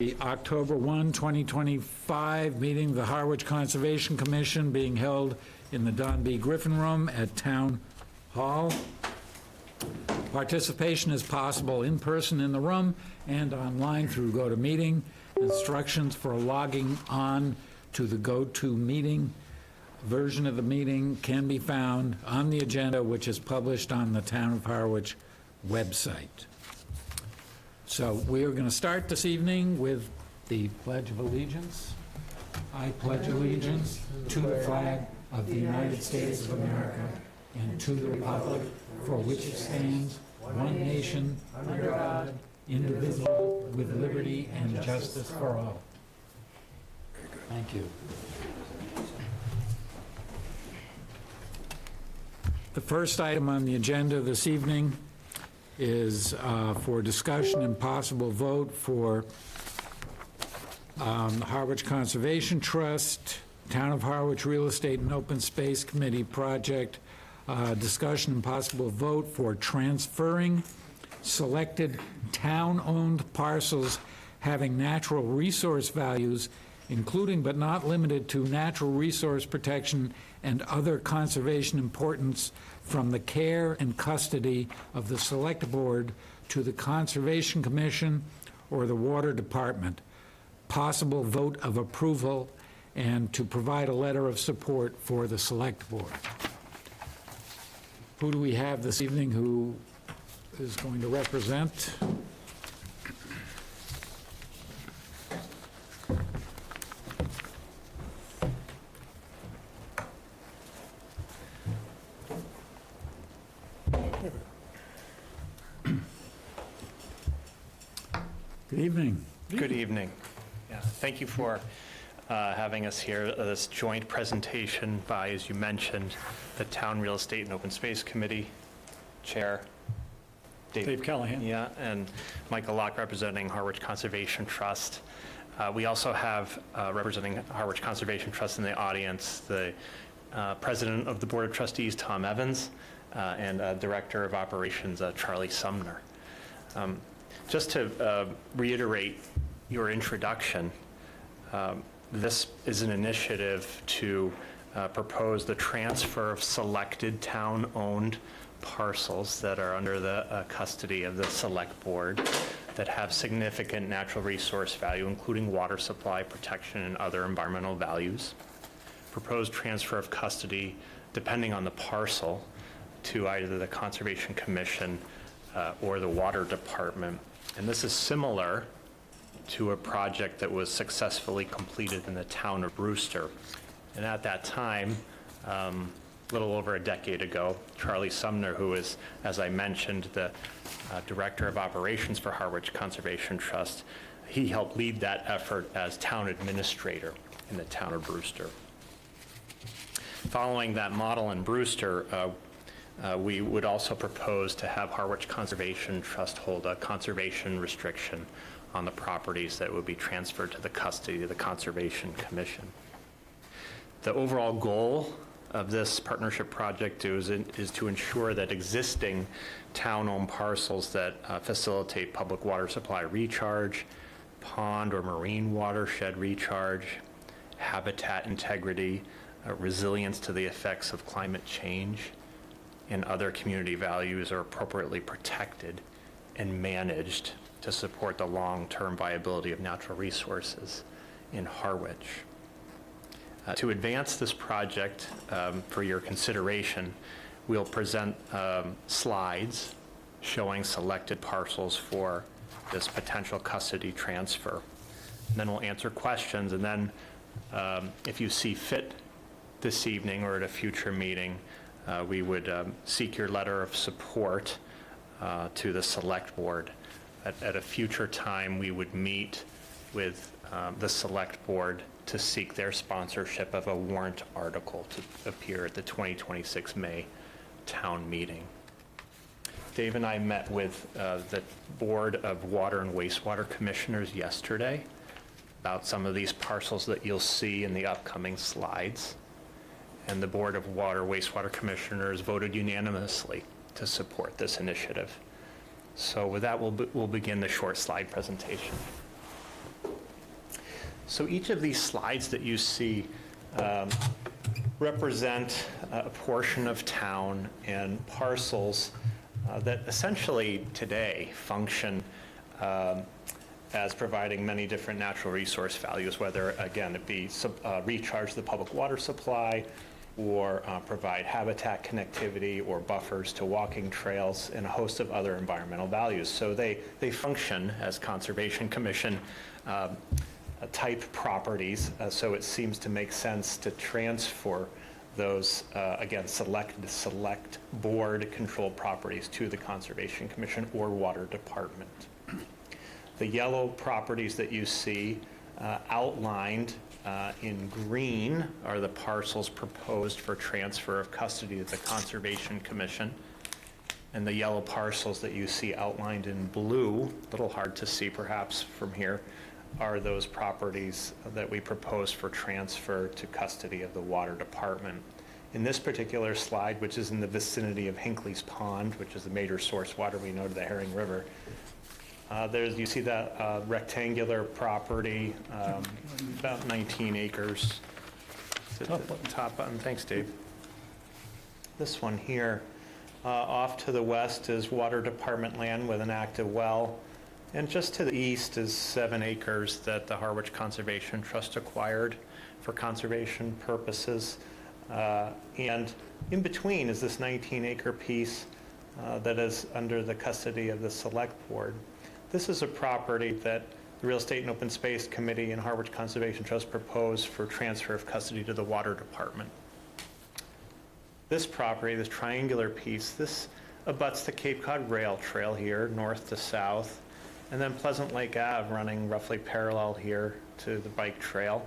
The October 1, 2025 meeting of the Harwich Conservation Commission being held in the Don B. Griffin Room at Town Hall. Participation is possible in person in the room and online through GoToMeeting. Instructions for logging on to the GoToMeeting version of the meeting can be found on the agenda, which is published on the Town of Harwich website. So we are going to start this evening with the Pledge of Allegiance. I pledge allegiance to the flag of the United States of America and to the republic for which it stands, one nation, under God, indivisible, with liberty and justice for all. Thank you. The first item on the agenda this evening is for discussion and possible vote for the Harwich Conservation Trust, Town of Harwich Real Estate and Open Space Committee project, discussion and possible vote for transferring selected town-owned parcels having natural resource values, including but not limited to natural resource protection and other conservation importance, from the care and custody of the Select Board to the Conservation Commission or the Water Department. Possible vote of approval and to provide a letter of support for the Select Board. Who do we have this evening who is going to represent? Good evening. Good evening. Yeah, thank you for having us here. This joint presentation by, as you mentioned, the Town Real Estate and Open Space Committee Chair Dave Callahan. Yeah, and Michael Locke representing Harwich Conservation Trust. We also have representing Harwich Conservation Trust in the audience, the President of the Board of Trustees, Tom Evans, and Director of Operations, Charlie Sumner. Just to reiterate your introduction, this is an initiative to propose the transfer of selected town-owned parcels that are under the custody of the Select Board that have significant natural resource value, including water supply protection and other environmental values. Proposed transfer of custody, depending on the parcel, to either the Conservation Commission or the Water Department. And this is similar to a project that was successfully completed in the town of Brewster. And at that time, a little over a decade ago, Charlie Sumner, who is, as I mentioned, the Director of Operations for Harwich Conservation Trust, he helped lead that effort as town administrator in the town of Brewster. Following that model in Brewster, we would also propose to have Harwich Conservation Trust hold a conservation restriction on the properties that would be transferred to the custody of the Conservation Commission. The overall goal of this partnership project is to ensure that existing town-owned parcels that facilitate public water supply recharge, pond or marine watershed recharge, habitat integrity, resilience to the effects of climate change, and other community values are appropriately protected and managed to support the long-term viability of natural resources in Harwich. To advance this project for your consideration, we'll present slides showing selected parcels for this potential custody transfer. And then we'll answer questions, and then if you see fit this evening or at a future meeting, we would seek your letter of support to the Select Board. At a future time, we would meet with the Select Board to seek their sponsorship of a warrant article to appear at the 2026 May town meeting. Dave and I met with the Board of Water and Wastewater Commissioners yesterday about some of these parcels that you'll see in the upcoming slides. And the Board of Water Wastewater Commissioners voted unanimously to support this initiative. So with that, we'll begin the short slide presentation. So each of these slides that you see represent a portion of town and parcels that essentially today function as providing many different natural resource values, whether, again, it be recharge the public water supply, or provide habitat connectivity or buffers to walking trails, and a host of other environmental values. So they function as Conservation Commission type properties, so it seems to make sense to transfer those, again, select board controlled properties to the Conservation Commission or Water Department. The yellow properties that you see outlined in green are the parcels proposed for transfer of custody to the Conservation Commission. And the yellow parcels that you see outlined in blue, a little hard to see perhaps from here, are those properties that we propose for transfer to custody of the Water Department. In this particular slide, which is in the vicinity of Hinckley's Pond, which is the major source water we know to the Herring River, you see that rectangular property, about 19 acres. Is it the top button? Thanks, Dave. This one here, off to the west is Water Department land with an active well. And just to the east is 7 acres that the Harwich Conservation Trust acquired for conservation purposes. And in between is this 19-acre piece that is under the custody of the Select Board. This is a property that the Real Estate and Open Space Committee and Harwich Conservation Trust proposed for transfer of custody to the Water Department. This property, this triangular piece, this abuts the Cape Cod Rail Trail here, north to south, and then Pleasant Lake Ave running roughly parallel here to the bike trail.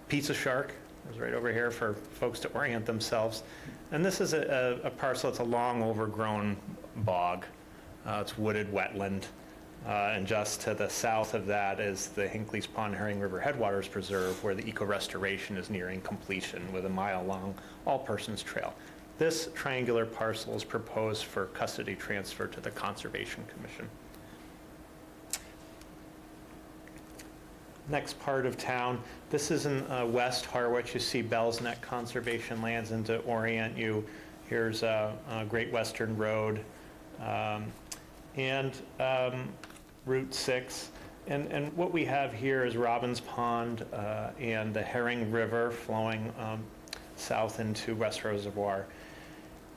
Pizza Shark is right over here for folks to orient themselves. And this is a parcel, it's a long overgrown bog. It's wooded wetland. And just to the south of that is the Hinckley's Pond Herring River Headwaters Preserve, where the eco-restoration is nearing completion with a mile-long all-persons trail. This triangular parcel is proposed for custody transfer to the Conservation Commission. Next part of town, this is in West Harwich. You see Bell's Neck Conservation Lands, and to orient you, here's Great Western Road and Route 6. And what we have here is Robbins Pond and the Herring River flowing south into West Reservoir.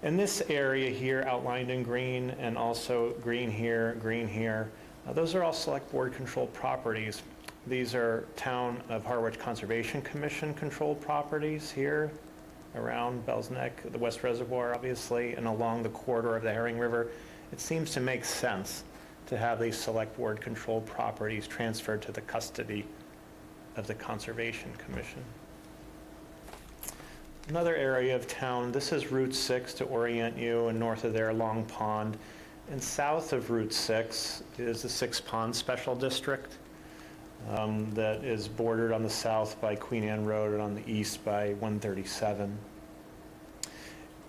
And this area here outlined in green, and also green here, those are all Select Board controlled properties. These are Town of Harwich Conservation Commission controlled properties here around Bell's Neck, the West Reservoir obviously, and along the corridor of the Herring River. It seems to make sense to have these Select Board controlled properties transferred to the custody of the Conservation Commission. Another area of town, this is Route 6 to orient you, and north of there, Long Pond. And south of Route 6 is the Six Ponds Special District. That is bordered on the south by Queen Anne Road and on the east by 137.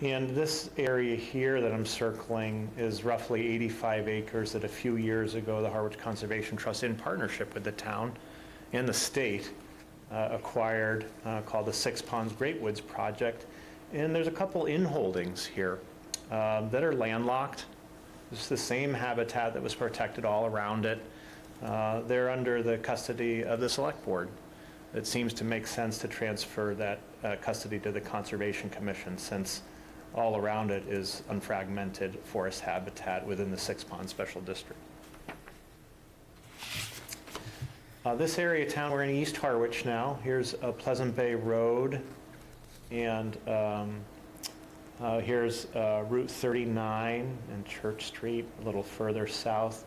And this area here that I'm circling is roughly 85 acres that a few years ago the Harwich Conservation Trust, in partnership with the town and the state, acquired, called the Six Ponds Great Woods Project. And there's a couple in-holdings here that are landlocked. It's the same habitat that was protected all around it. They're under the custody of the Select Board. It seems to make sense to transfer that custody to the Conservation Commission, since all around it is unfragmented forest habitat within the Six Ponds Special District. This area of town, we're in East Harwich now. Here's Pleasant Bay Road, and here's Route 39 and Church Street, a little further south.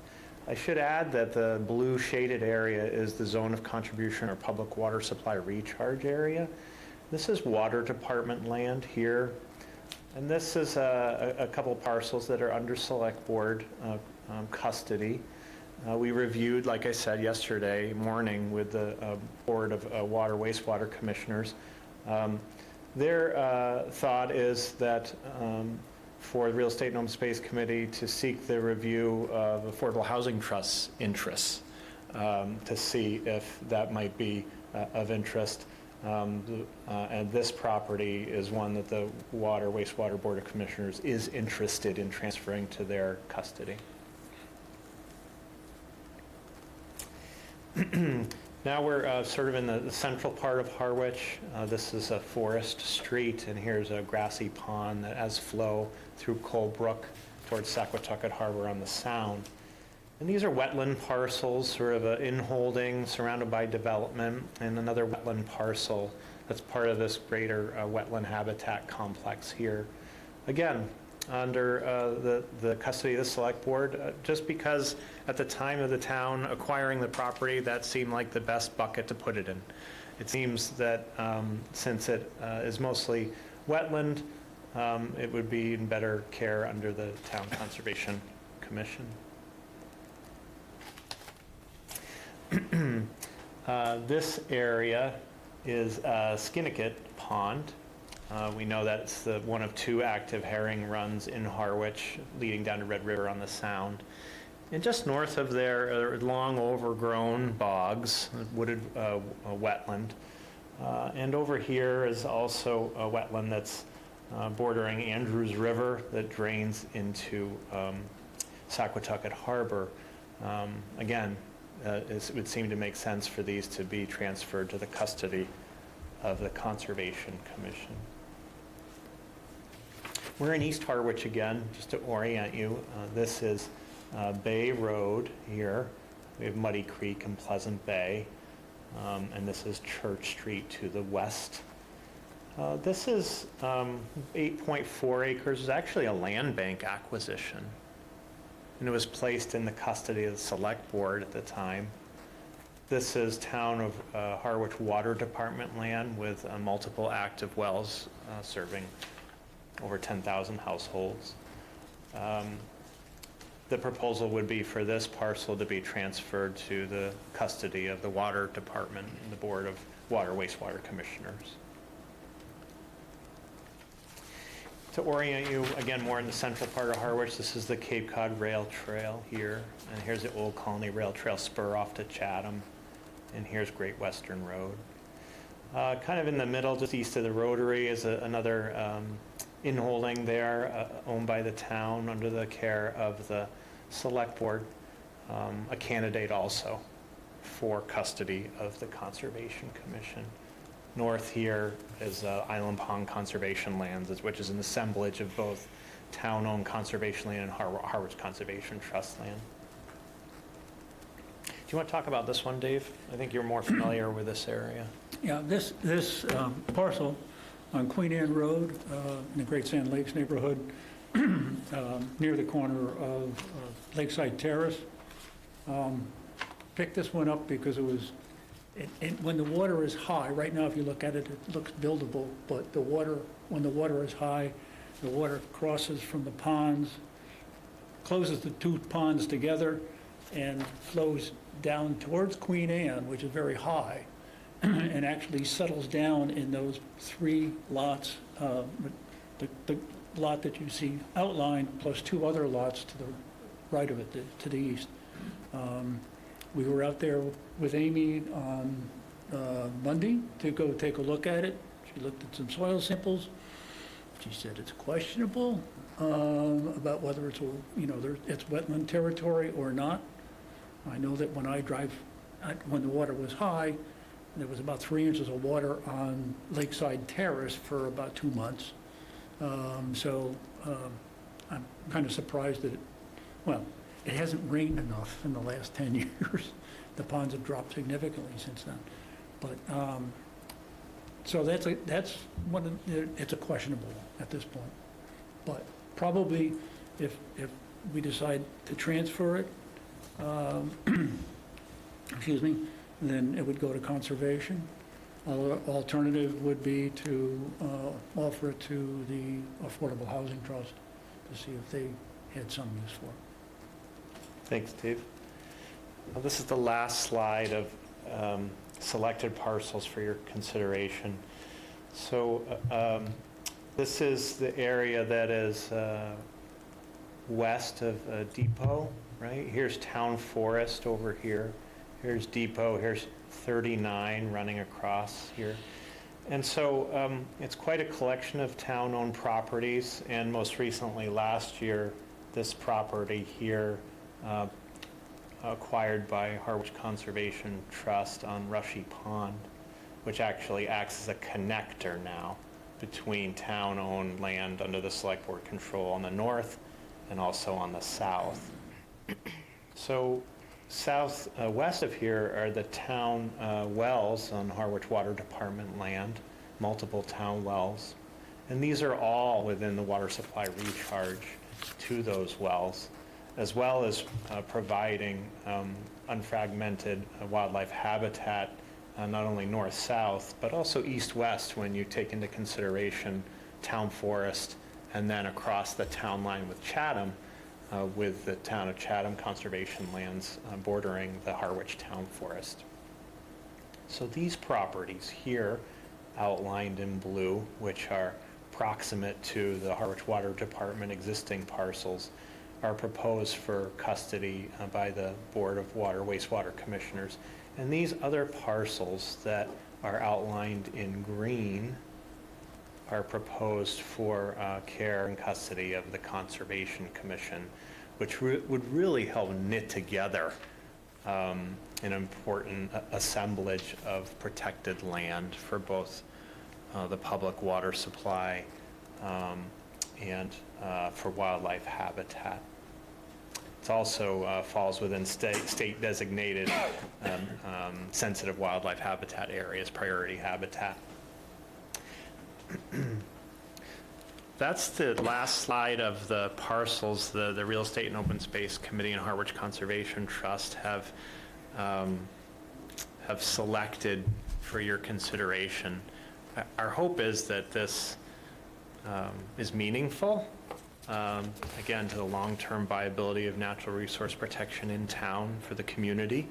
I should add that the blue shaded area is the zone of contribution or public water supply recharge area. This is Water Department land here. And this is a couple parcels that are under Select Board custody. We reviewed, like I said yesterday morning, with the Board of Water Wastewater Commissioners. Their thought is that for the Real Estate and Open Space Committee to seek the review of Affordable Housing Trust's interests to see if that might be of interest. And this property is one that the Wastewater Board of Commissioners is interested in transferring to their custody. Now we're sort of in the central part of Harwich. This is a forest street, and here's a grassy pond that has flow through Colebrook towards Saquatucket Harbor on the Sound. And these are wetland parcels, sort of an in-holding surrounded by development, and another wetland parcel that's part of this greater wetland habitat complex here. Again, under the custody of the Select Board, just because at the time of the town acquiring the property, that seemed like the best bucket to put it in. It seems that since it is mostly wetland, it would be in better care under the Town Conservation Commission. This area is Skinnicket Pond. We know that it's one of two active herring runs in Harwich, leading down to Red River on the Sound. And just north of there are long overgrown bogs, wooded wetland. And over here is also a wetland that's bordering Andrews River that drains into Saquatucket Harbor. Again, it would seem to make sense for these to be transferred to the custody of the Conservation Commission. We're in East Harwich again, just to orient you. This is Bay Road here. We have Muddy Creek and Pleasant Bay. And this is Church Street to the west. This is 8.4 acres. It's actually a land bank acquisition. And it was placed in the custody of the Select Board at the time. This is Town of Harwich Water Department land with multiple active wells serving over 10,000 households. The proposal would be for this parcel to be transferred to the custody of the Water Department and the Board of Wastewater Commissioners. To orient you, again, more in the central part of Harwich, this is the Cape Cod Rail Trail here, and here's the Old Colony Rail Trail spur off to Chatham, and here's Great Western Road. Kind of in the middle, just east of the Rotary, is another in-holding there, owned by the town under the care of the Select Board, a candidate also for custody of the Conservation Commission. North here is Island Pond Conservation Lands, which is an assemblage of both town-owned conservation land and Harwich Conservation Trust land. Do you want to talk about this one, Dave? I think you're more familiar with this area. Yeah, this parcel on Queen Anne Road in the Great Sand Lakes neighborhood, near the corner of Lakeside Terrace. Picked this one up because it was, when the water is high, right now if you look at it, it looks buildable, but when the water is high, the water crosses from the ponds, closes the two ponds together, and flows down towards Queen Anne, which is very high, and actually settles down in those three lots, the lot that you see outlined, plus two other lots to the right of it, to the east. We were out there with Amy on Monday to go take a look at it. She looked at some soil samples. She said it's questionable about whether it's wetland territory or not. I know that when the water was high, there was about 3 inches of water on Lakeside Terrace for about 2 months. So I'm kind of surprised that it hasn't rained enough in the last 10 years. The ponds have dropped significantly since then. But so that's one. It's a questionable at this point. But probably if we decide to transfer it, excuse me, then it would go to conservation. Alternative would be to offer it to the Affordable Housing Trust to see if they had some use for it. Thanks, Dave. Well, this is the last slide of selected parcels for your consideration. So this is the area that is west of Depot, right? Here's Town Forest over here, here's Depot, here's 39 running across here. And so it's quite a collection of town-owned properties, and most recently, last year, this property here acquired by Harwich Conservation Trust on Rushy Pond, which actually acts as a connector now between town-owned land under the select board control on the north and also on the south. So west of here are the town wells on Harwich Water Department land, multiple town wells. And these are all within the water supply recharge to those wells, as well as providing unfragmented wildlife habitat, not only north-south, but also east-west when you take into consideration town forest, and then across the town line with Chatham, with the town of Chatham conservation lands bordering the Harwich Town Forest. So these properties here, outlined in blue, which are proximate to the Harwich Water Department existing parcels, are proposed for custody by the Board of Water Wastewater Commissioners. And these other parcels that are outlined in green are proposed for care and custody of the Conservation Commission, which would really help knit together an important assemblage of protected land for both the public water supply and for wildlife habitat. It also falls within state designated sensitive wildlife habitat areas, priority habitat. That's the last slide of the parcels the Real Estate and Open Space Committee and Harwich Conservation Trust have selected for your consideration. Our hope is that this is meaningful, again, to the long-term viability of natural resource protection in town for the community,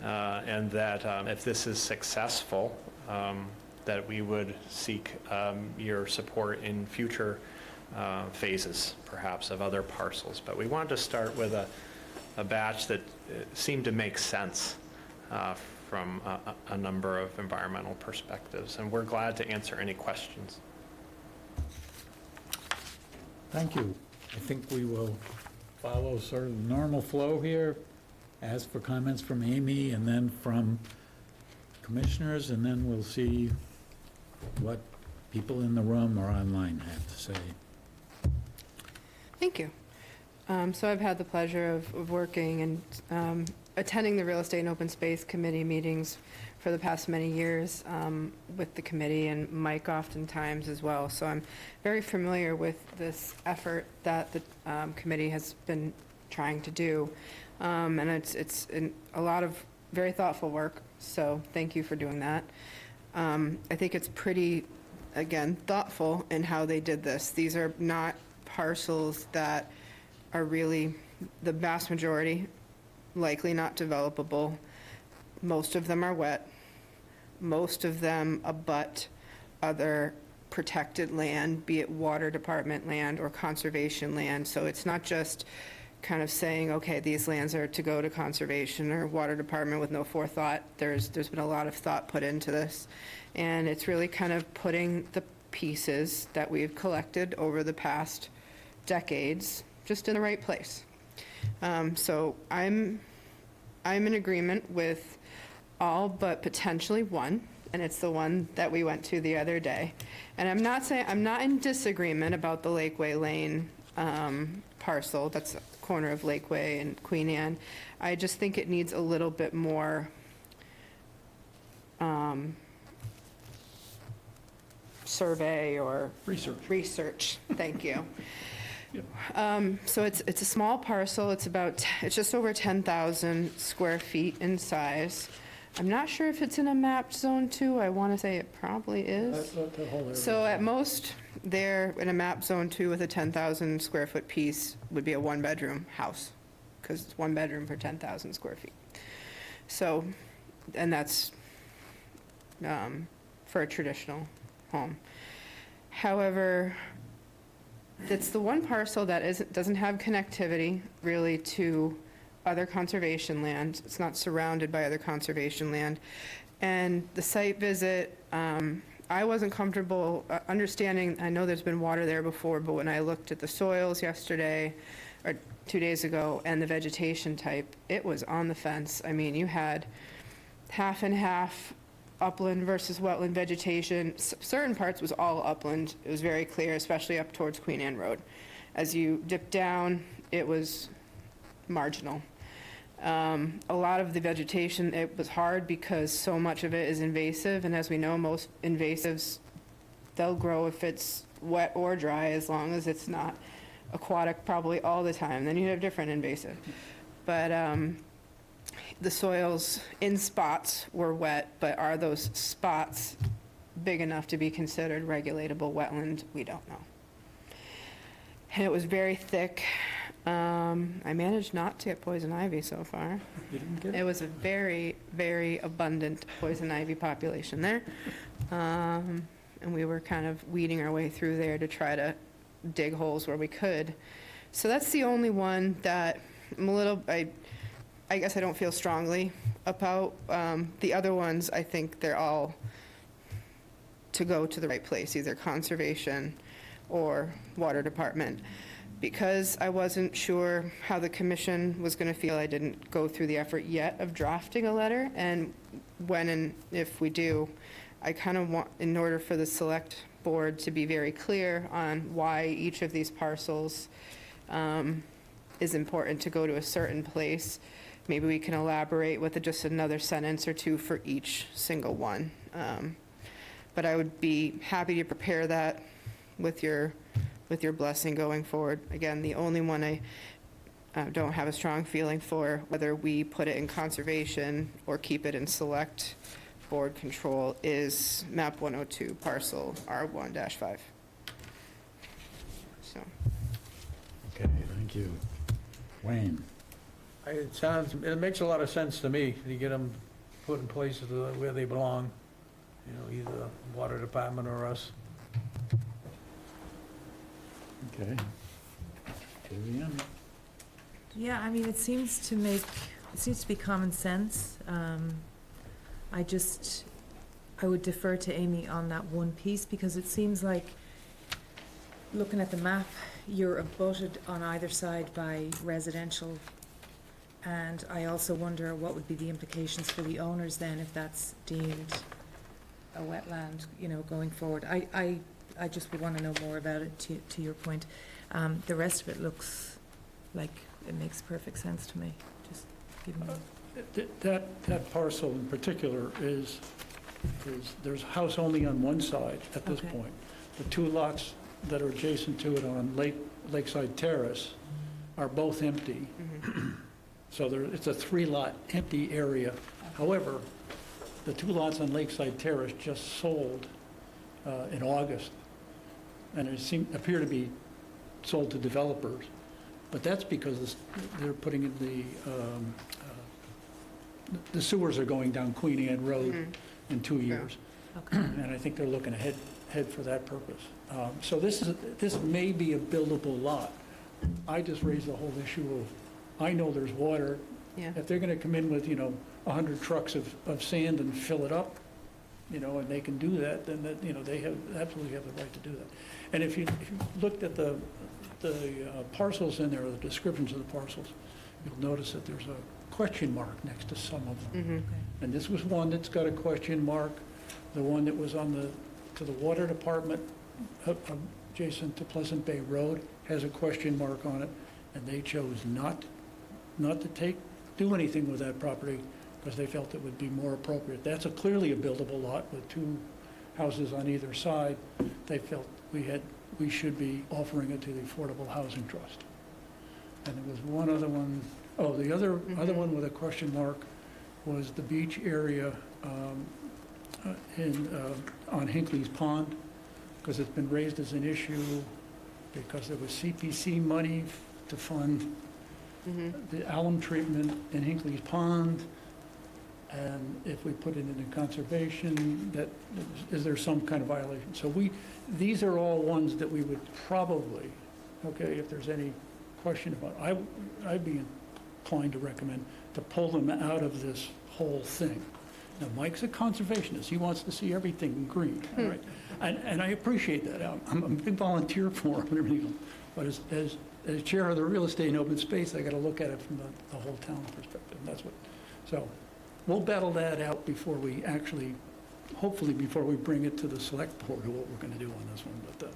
and that if this is successful, that we would seek your support in future phases, perhaps, of other parcels. But we wanted to start with a batch that seemed to make sense from a number of environmental perspectives, and we're glad to answer any questions. Thank you. I think we will follow sort of the normal flow here, ask for comments from Amy and then from commissioners, and then we'll see what people in the room or online have to say. Thank you. So I've had the pleasure of working and attending the Real Estate and Open Space Committee meetings for the past many years with the committee, and Mike oftentimes as well. So I'm very familiar with this effort that the committee has been trying to do. And it's a lot of very thoughtful work, so thank you for doing that. I think it's pretty, again, thoughtful in how they did this. These are not parcels that are really, the vast majority, likely not developable. Most of them are wet. Most of them abut other protected land, be it water department land or conservation land. So it's not just kind of saying, okay, these lands are to go to conservation or water department with no forethought. There's been a lot of thought put into this. And it's really kind of putting the pieces that we've collected over the past decades just in the right place. So I'm in agreement with all but potentially one, and it's the one that we went to the other day. And I'm not in disagreement about the Lakeway Lane parcel. That's the corner of Lakeway and Queen Anne. I just think it needs a little bit more survey or research. Thank you. So it's a small parcel. It's just over 10,000 square feet in size. I'm not sure if it's in a mapped zone 2. I want to say it probably is. So at most, there in a map zone 2 with a 10,000 square foot piece would be a one-bedroom house, because it's one bedroom for 10,000 square feet. So, and that's for a traditional home. However, it's the one parcel that doesn't have connectivity really to other conservation land. It's not surrounded by other conservation land. And the site visit, I wasn't comfortable understanding, I know there's been water there before, but when I looked at the soils yesterday, or 2 days ago, and the vegetation type, it was on the fence. I mean, you had half and half upland versus wetland vegetation. Certain parts was all upland. It was very clear, especially up towards Queen Anne Road. As you dip down, it was marginal. A lot of the vegetation, it was hard because so much of it is invasive, and as we know, most invasives, they'll grow if it's wet or dry, as long as it's not aquatic probably all the time. Then you have different invasive. But the soils in spots were wet, but are those spots big enough to be considered regulatable wetland? We don't know. And it was very thick. I managed not to get poison ivy so far. You didn't get It was a very, very abundant poison ivy population there. And we were kind of weeding our way through there to try to dig holes where we could. So that's the only one that I'm a little, I guess I don't feel strongly about. The other ones, I think they're all to go to the right place, either conservation or water department. Because I wasn't sure how the commission was going to feel, I didn't go through the effort yet of drafting a letter. And when and if we do, I kind of want, in order for the select board to be very clear on why each of these parcels is important to go to a certain place, maybe we can elaborate with just another sentence or two for each single one. But I would be happy to prepare that with your blessing going forward. Again, the only one I don't have a strong feeling for, whether we put it in conservation or keep it in select board control, is map 102 parcel R1-5. So, Okay, thank you. Wayne? It makes a lot of sense to me to get them put in places where they belong, you know, either the water department or us. Okay. Vivian? Yeah, I mean, it seems to be common sense. I would defer to Amy on that one piece, because it seems like, looking at the map, you're abutted on either side by residential. And I also wonder what would be the implications for the owners then if that's deemed a wetland, you know, going forward. I just would want to know more about it, to your point. The rest of it looks like it makes perfect sense to me, just giving you. That parcel in particular is, there's a house only on one side at this Okay. point. The two lots that are adjacent to it on Lakeside Terrace are both empty. So it's a 3-lot empty area. However, the 2 lots on Lakeside Terrace just sold in August, and it appear to be sold to developers. But that's because they're putting in the sewers are going down Queen Anne Road in 2 years. Okay. And I think they're looking ahead for that purpose. So this may be a buildable lot. I just raised the whole issue of, I know there's water. yeah. If they're going to come in with, 100 trucks of sand and fill it up, and they can do that, then they absolutely have the right to do that. And if you looked at the parcels in there, or the descriptions of the parcels, you'll notice that there's a question mark next to some of them. Okay. And this was one that's got a question mark. The one that was to the water department adjacent to Pleasant Bay Road has a question mark on it, and they chose not to do anything with that property because they felt it would be more appropriate. That's clearly a buildable lot with 2 houses on either side. They felt we should be offering it to the Affordable Housing Trust. And there was one other one. Oh, the other one with a question mark was the beach area on Hinckley's Pond, because it's been raised as an issue because there was CPC money to fund the alum treatment in Hinckley's Pond. And if we put it into conservation, is there some kind of violation? So these are all ones that we would probably, if there's any question about, I'd be inclined to recommend to pull them out of this whole thing. Now, Mike's a conservationist. He wants to see everything green, all right? And I appreciate that. I'm a big volunteer for him and everything else. But as chair of the real estate and open space, I got to look at it from the whole town perspective. That's what, so we'll battle that out before we actually, hopefully before we bring it to the select board of what we're going to do on this one. But,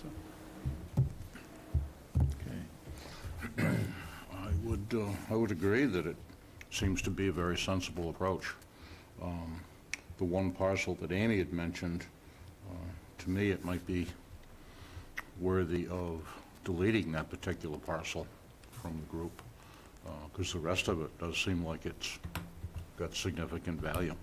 so. Okay. I would agree that it seems to be a very sensible approach. The one parcel that Amy had mentioned, to me, it might be worthy of deleting that particular parcel from the group, because the rest of it does seem like it's got significant value.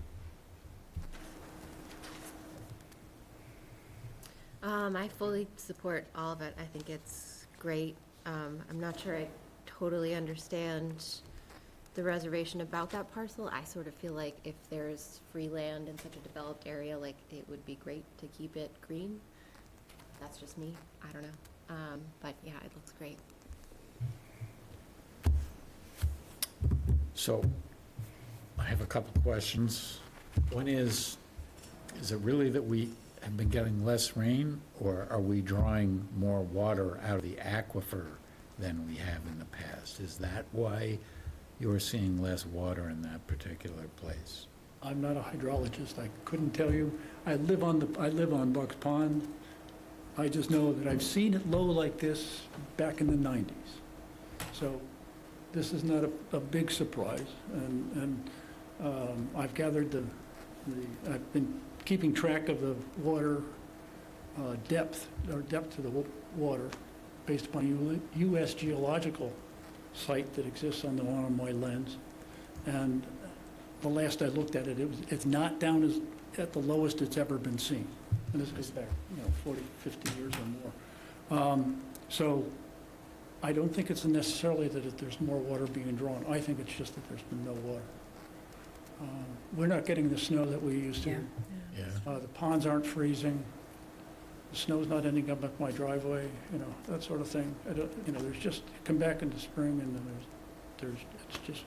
I fully support all of it. I think it's great. I'm not sure I totally understand the reservation about that parcel. I sort of feel like if there's free land in such a developed area, like, it would be great to keep it green. That's just me. I don't know. But yeah, it looks great. So I have a couple questions. One is it really that we have been getting less rain, or are we drawing more water out of the aquifer than we have in the past? Is that why you're seeing less water in that particular place? I'm not a hydrologist. I couldn't tell you. I live on Bucks Pond. I just know that I've seen it low like this back in the 90s. So this is not a big surprise. And I've gathered I've been keeping track of the water depth of the water based upon a U.S. geological site that exists on the one on my lens. And the last I looked at it, it's not down at the lowest it's ever been seen. And this goes back, 40, 50 years or more. So I don't think it's necessarily that there's more water being drawn. I think it's just that there's been no water. We're not getting the snow that we used to. Yeah. Yeah. The ponds aren't freezing. The snow's not ending up at my driveway, that sort of thing. There's just, come back into spring and then it's just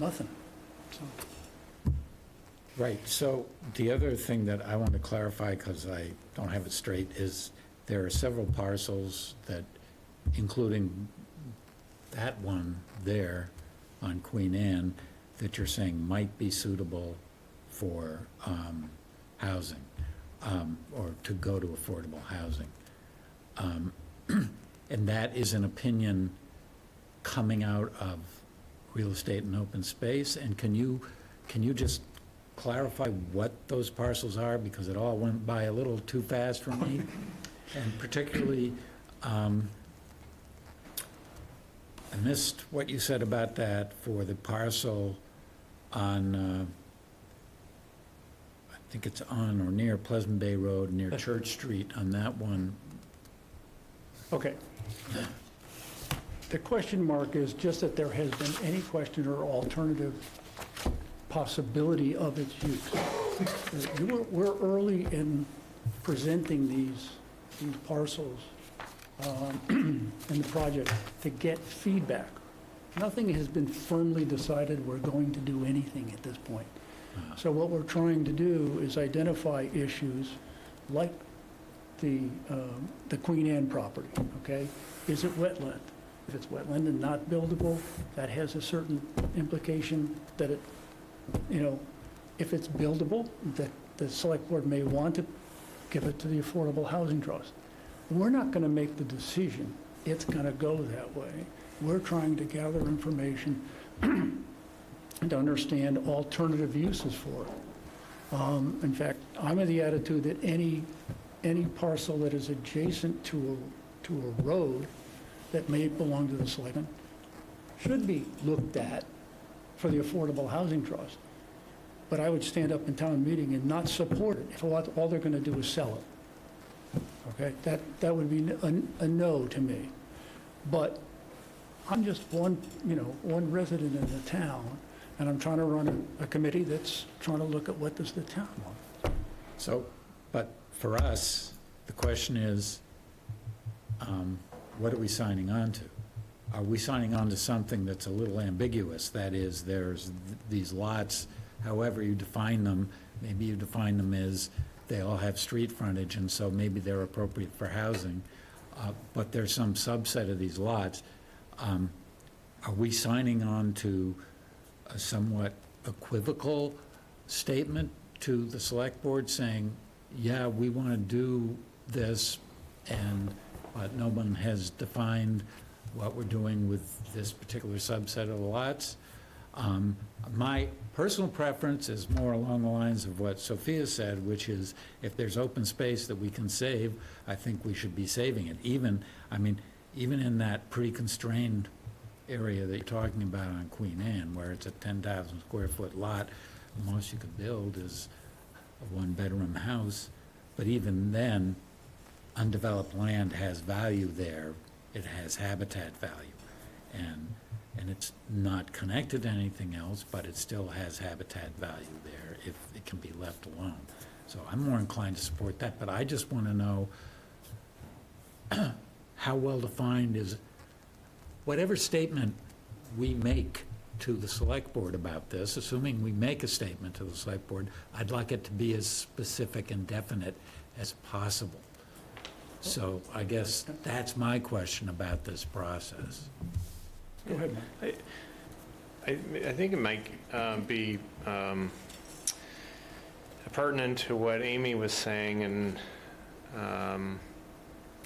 nothing. So. Right, so the other thing that I want to clarify, because I don't have it straight, is there are several parcels that, including that one there on Queen Anne, that you're saying might be suitable for housing, or to go to affordable housing. And that is an opinion coming out of real estate and open space, and can you just clarify what those parcels are, because it all went by a little too fast for me? And particularly, I missed what you said about that for the parcel on, I think it's on or near Pleasant Bay Road, near Church Street, on that one. Okay. The question mark is just that there has been any question or alternative possibility of its use. We're early in presenting these parcels in the project to get feedback. Nothing has been firmly decided we're going to do anything at this point. So what we're trying to do is identify issues like the Queen Anne property, okay? Is it wetland? If it's wetland and not buildable, that has a certain implication that it, if it's buildable, that the select board may want to give it to the Affordable Housing Trust. We're not going to make the decision. It's going to go that way. We're trying to gather information and to understand alternative uses for it. In fact, I'm of the attitude that any parcel that is adjacent to a road that may belong to the selectmen should be looked at for the Affordable Housing Trust. But I would stand up in town meeting and not support it if all they're going to do is sell it. Okay, that would be a no to me. But I'm just one resident in the town, and I'm trying to run a committee that's trying to look at what does the town want. So, but for us, the question is, what are we signing on to? are we signing on to something that's a little ambiguous? That is, there's these lots, however you define them, maybe you define them as they all have street frontage, and so maybe they're appropriate for housing, but there's some subset of these lots. Are we signing on to a somewhat equivocal statement to the select board saying, yeah, we want to do this, but no one has defined what we're doing with this particular subset of the lots? My personal preference is more along the lines of what Sophia said, which is if there's open space that we can save, I think we should be saving it. Even in that pretty constrained area that you're talking about on Queen Anne, where it's a 10,000 square foot lot, the most you could build is a one-bedroom house. But even then, undeveloped land has value there. It has habitat value. And it's not connected to anything else, but it still has habitat value there if it can be left alone. So I'm more inclined to support that, but I just want to know how well-defined is, whatever statement we make to the select board about this, assuming we make a statement to the select board, I'd like it to be as specific and definite as possible. So I guess that's my question about this process. Go ahead, Mike. I think it might be pertinent to what Amy was saying and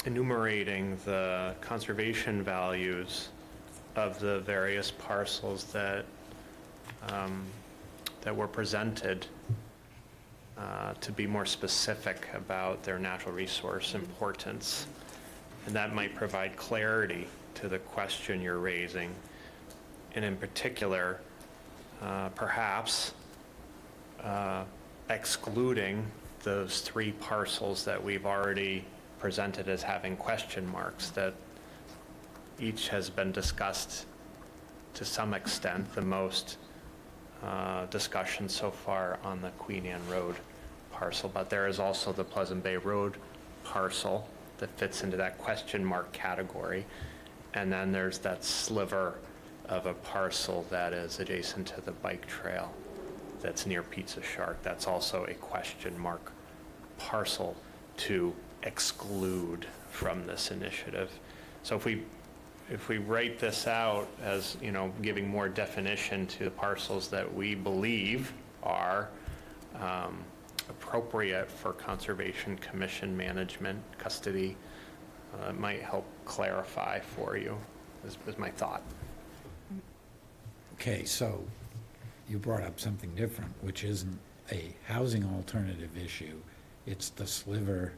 enumerating the conservation values of the various parcels that were presented, to be more specific about their natural resource importance. And that might provide clarity to the question you're raising. And in particular, perhaps excluding those 3 parcels that we've already presented as having question marks, that each has been discussed to some extent, the most discussion so far on the Queen Anne Road parcel, but there is also the Pleasant Bay Road parcel that fits into that question mark category. And then there's that sliver of a parcel that is adjacent to the bike trail that's near Pizza Shark. That's also a question mark parcel to exclude from this initiative. So if we write this out as, giving more definition to the parcels that we believe are appropriate for Conservation Commission management, custody, it might help clarify for you, is my thought. Okay, so you brought up something different, which isn't a housing alternative issue. It's the sliver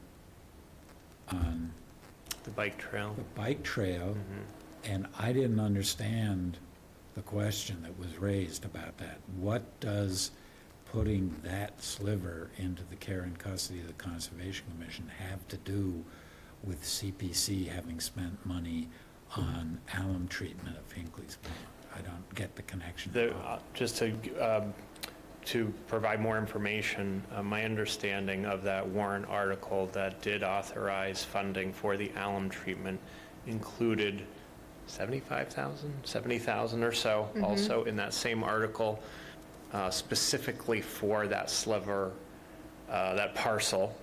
on The bike trail. the bike trail, Mhm. and I didn't understand the question that was raised about that. What does putting that sliver into the care and custody of the Conservation Commission have to do with CPC having spent money on alum treatment of Hinckley's Pond? I don't get the connection. Just to provide more information, my understanding of that warrant article that did authorize funding for the alum treatment included 75,000, 70,000 or so, also in that same article, specifically for that sliver, that parcel,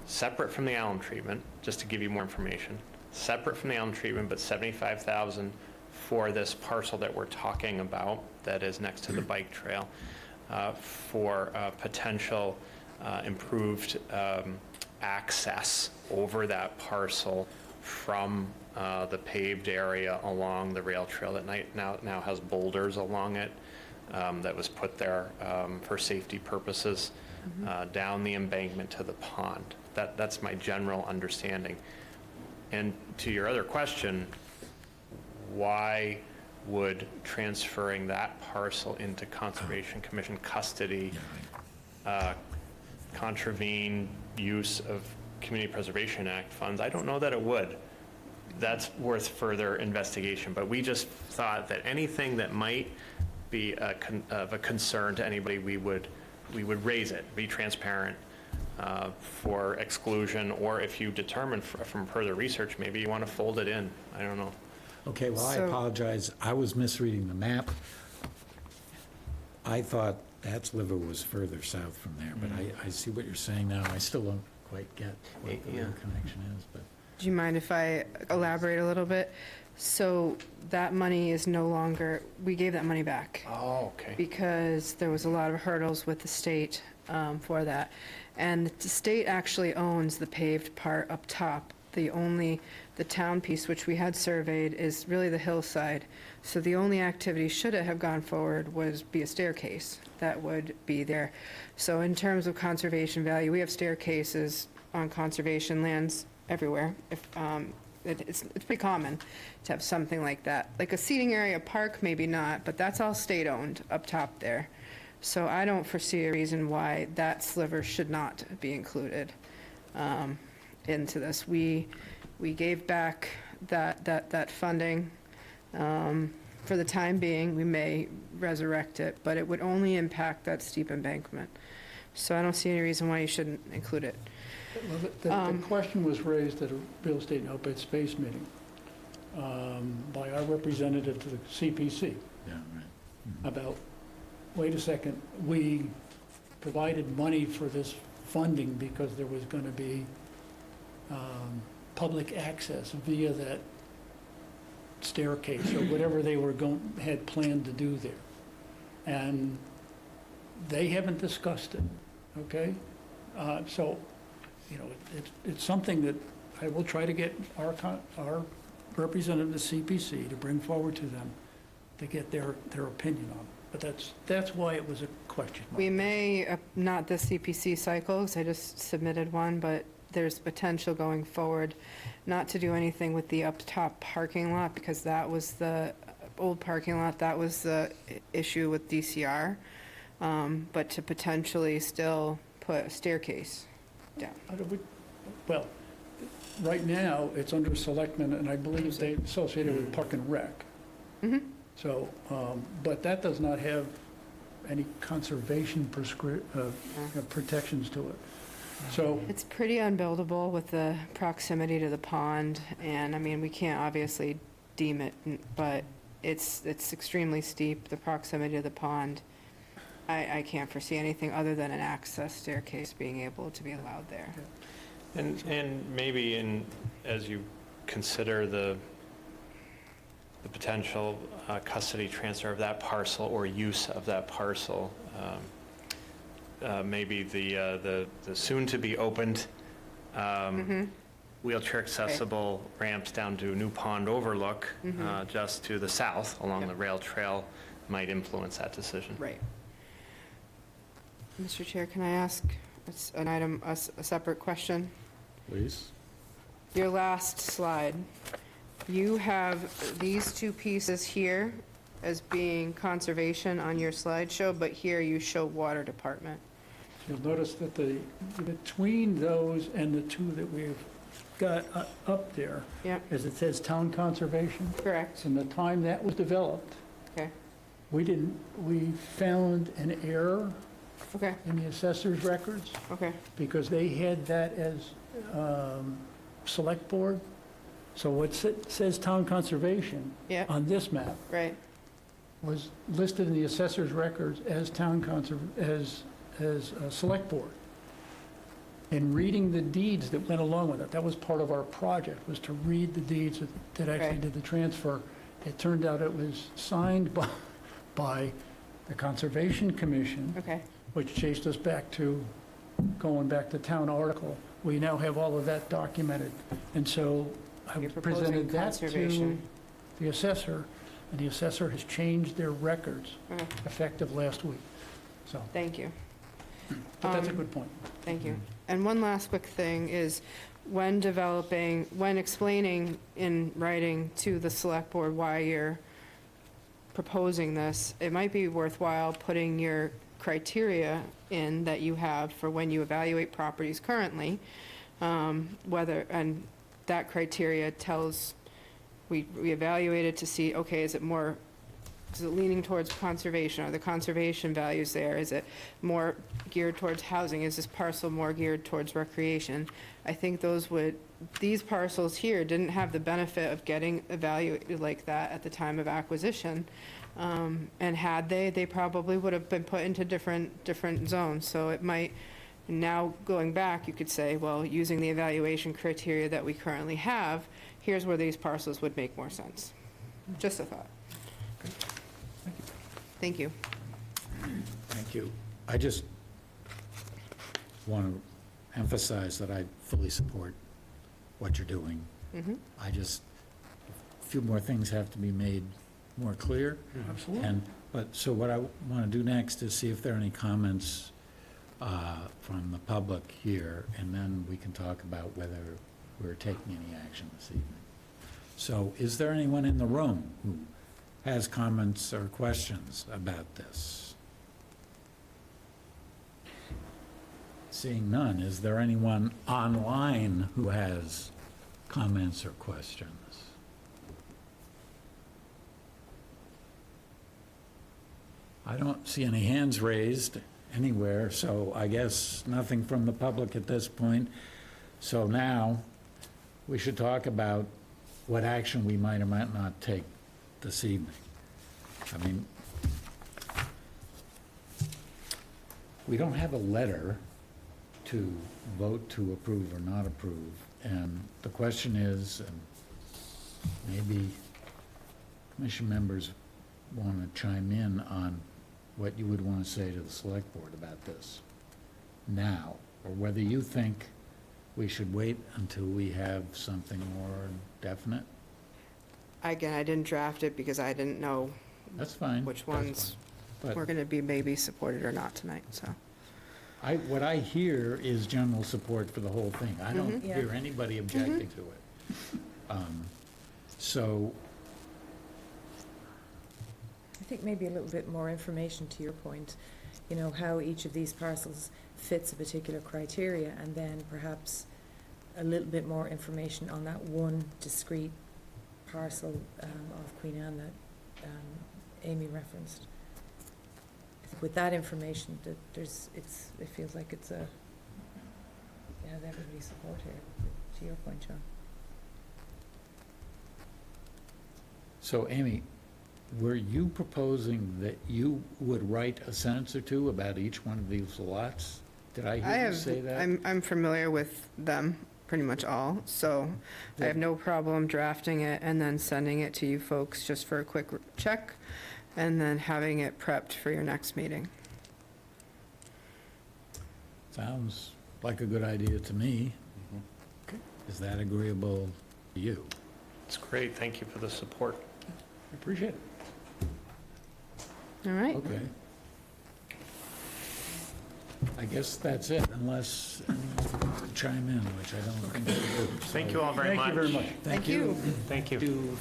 separate from the alum treatment, just to give you more information, separate from the alum treatment, but 75,000 for this parcel that we're talking about that is next to the bike trail, for potential improved access over that parcel from the paved area along the rail trail that now has boulders along it, that was put there for safety purposes, down the embankment to the pond. That's my general understanding. And to your other question, why would transferring that parcel into Conservation Commission custody contravene use of Community Preservation Act funds? I don't know that it would. That's worth further investigation, but we just thought that anything that might be of a concern to anybody, we would raise it, be transparent for exclusion, or if you determine from further research, maybe you want to fold it in. I don't know. Okay, well, I So- apologize. I was misreading the map. I thought that sliver was further south from there, but I see what you're saying now. I still don't quite get what the real connection is, but. Do you mind if I elaborate a little bit? So that money is no longer, we gave that money back Oh, okay. because there was a lot of hurdles with the state for that. And the state actually owns the paved part up top. The town piece, which we had surveyed, is really the hillside. So the only activity, should it have gone forward, was be a staircase that would be there. So in terms of conservation value, we have staircases on conservation lands everywhere. It's pretty common to have something like that. Like a seating area, park, maybe not, but that's all state-owned up top there. So I don't foresee a reason why that sliver should not be included into this. We gave back that funding. For the time being, we may resurrect it, but it would only impact that steep embankment. So I don't see any reason why you shouldn't include it. Well, the question was raised at a real estate and open space meeting by our representative to the CPC Yeah, right. about, wait a second, we provided money for this funding because there was going to be public access via that staircase or whatever they had planned to do there. And they haven't discussed it, okay? So, you know, it's something that I will try to get our representative, the CPC, to bring forward to them to get their opinion on. But that's why it was a question mark. We may, not this CPC cycle, 'cause I just submitted one, but there's potential going forward not to do anything with the up top parking lot, because that was the old parking lot, that was the issue with DCR, but to potentially still put a staircase down. Well, right now, it's under selectmen, and I believe they associated with Park and Rec. Mhm. So, but that does not have any conservation protections to it. So, It's pretty unbuildable with the proximity to the pond, and, I mean, we can't obviously deem it, but it's extremely steep, the proximity to the pond. I can't foresee anything other than an access staircase being able to be allowed there. And maybe as you consider the potential custody transfer of that parcel or use of that parcel, maybe the soon-to-be-opened wheelchair accessible ramps down to New Pond Overlook, just to the south along Yep. the rail trail, might influence that decision. Right. Mr. Chair, can I ask an item, a separate question? Please? Your last slide, you have these two pieces here as being conservation on your slideshow, but here you show water department. you'll notice that between those and the two that we've got up there, Yep, as it says town conservation, correct, from the time that was developed, okay, we found an error okay, in the assessor's records, okay, because they had that as select board. So what says town conservation yep, on this map right, was listed in the assessor's records as as select board. And reading the deeds that went along with it, that was part of our project, was to read the deeds that actually Right. did the transfer. It turned out it was signed by the Conservation Commission, okay, which chased us back to, going back to town article. We now have all of that documented. And so I You're presented proposing that to conservation. the assessor, and the assessor has changed their records okay, effective last week. So, thank you. but that's a good point. Thank you. And one last quick thing is, when explaining in writing to the select board why you're proposing this, it might be worthwhile putting your criteria in that you have for when you evaluate properties currently, and that criteria tells, we evaluated to see, okay, is it more is it leaning towards conservation? Are the conservation values there? Is it more geared towards housing? Is this parcel more geared towards recreation? I think these parcels here didn't have the benefit of getting evaluated like that at the time of acquisition. And had they probably would have been put into different zones. So it might, now going back, you could say, well, using the evaluation criteria that we currently have, here's where these parcels would make more sense. Just a thought. Thank you. Thank you. I just want to emphasize that I fully support what you're doing. I just, a few more things have to be made more clear. Absolutely. So what I want to do next is see if there are any comments from the public here, and then we can talk about whether we're taking any action this evening. So is there anyone in the room who has comments or questions about this? Seeing none, is there anyone online who has comments or questions? I don't see any hands raised anywhere, so I guess nothing from the public at this point. So now, we should talk about what action we might or might not take this evening. I mean, we don't have a letter to vote to approve or not approve, and the question is, and maybe commission members want to chime in on what you would want to say to the select board about this now, or whether you think we should wait until we have something more definite. Again, I didn't draft it because I didn't know That's fine. which that's ones fine. But were going to be maybe supported or not tonight, so. what I hear is general support for the whole thing. I don't Mhm. Yeah. hear anybody objecting to it. So, I think maybe a little bit more information to your point, how each of these parcels fits a particular criteria, and then perhaps a little bit more information on that one discrete parcel of Queen Anne that Amy referenced. I think with that information, that it feels like it's it has everybody's support here, to your point, John. so Amy, were you proposing that you would write a sentence or two about each one of these lots? Did I hear you say that? I'm familiar with them, pretty much all, so I have no problem drafting it and then sending it to you folks just for a quick check, and then having it prepped for your next meeting. Sounds like a good idea to me. Is that agreeable to you? It's great, thank you for the support. I appreciate it. All right? Okay. I guess that's it, unless anyone wants to chime in, which I don't think they do. Thank you all very much. Thank you very much. Thank you. Thank you. Do-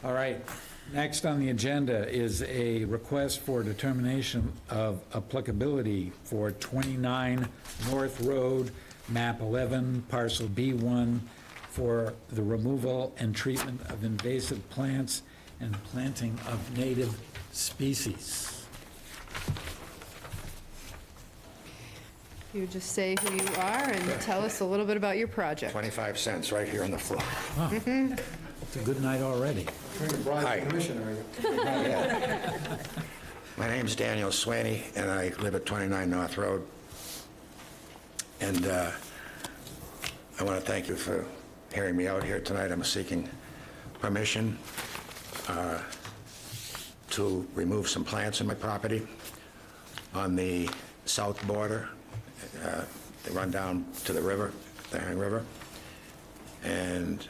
All right, next on the agenda is a request for determination of applicability for 29 North Road, map 11, parcel B1, for the removal and treatment of invasive plants and planting of native species. You just say who you are and tell us a little bit about your project. 25 cents right here on the floor. It's a good night already. Hi. My name's Daniel Swaney, and I live at 29 North Road. And I want to thank you for hearing me out here tonight. I'm seeking permission to remove some plants in my property on the south border. They run down to the river, the Herring River. And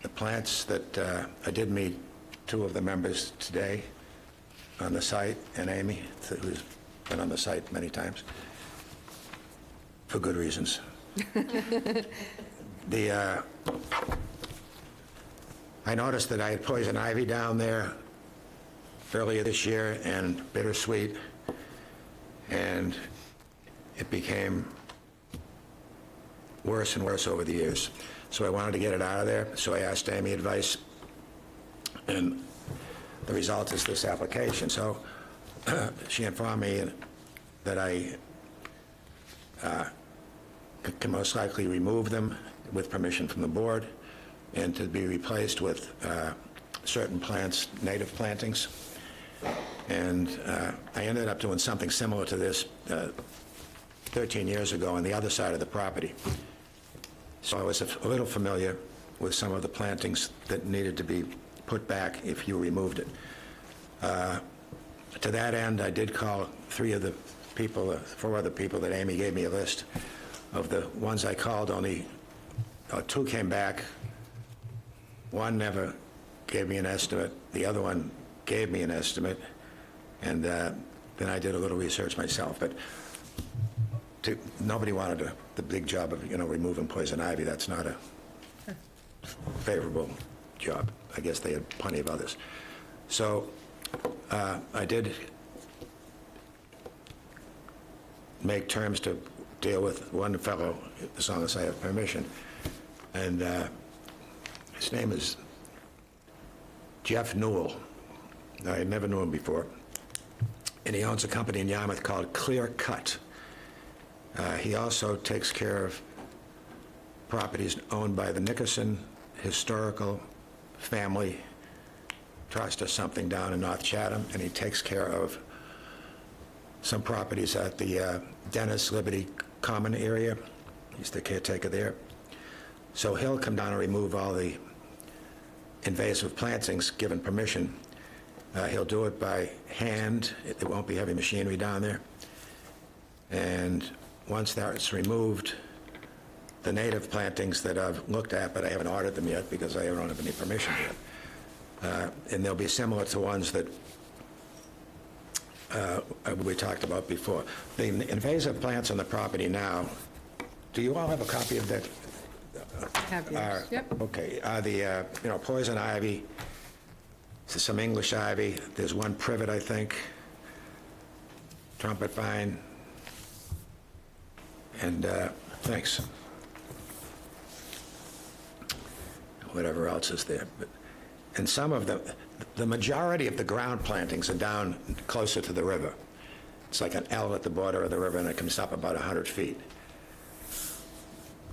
the plants that I did meet two of the members today on the site, and Amy, who's been on the site many times, for good reasons. I noticed that I had poison ivy down there earlier this year and bittersweet, and it became worse and worse over the years. So I wanted to get it out of there, so I asked Amy advice, and the result is this application. So she informed me that I can most likely remove them with permission from the board, and to be replaced with certain plants, native plantings. And I ended up doing something similar to this 13 years ago on the other side of the property. So I was a little familiar with some of the plantings that needed to be put back if you removed it. To that end, I did call four other people that Amy gave me a list of. The ones I called, only 2 came back. One never gave me an estimate. The other one gave me an estimate. And then I did a little research myself. But nobody wanted the big job of, removing poison ivy. That's not a favorable job. I guess they had plenty of others. So I did make terms to deal with one fellow, as long as I have permission. And his name is Jeff Newell. I never knew him before. And he owns a company in Yarmouth called Clear Cut. He also takes care of properties owned by the Nickerson Historical Family Trust or something down in North Chatham, and he takes care of some properties at the Dennis Liberty Common area. He's the caretaker there. So he'll come down and remove all the invasive plantings, given permission. He'll do it by hand. There won't be heavy machinery down there. And once that's removed, the native plantings that I've looked at, but I haven't ordered them yet because I don't have any permission yet, and they'll be similar to ones that we talked about before. The invasive plants on the property now, do you all have a copy of that? Have yours. Yep. Okay, the, poison ivy, some English ivy, there's one privet, I think, trumpet vine, and, thanks. Whatever else is there. And some of the majority of the ground plantings are down closer to the river. It's like an L at the border of the river, and it comes up about 100 feet.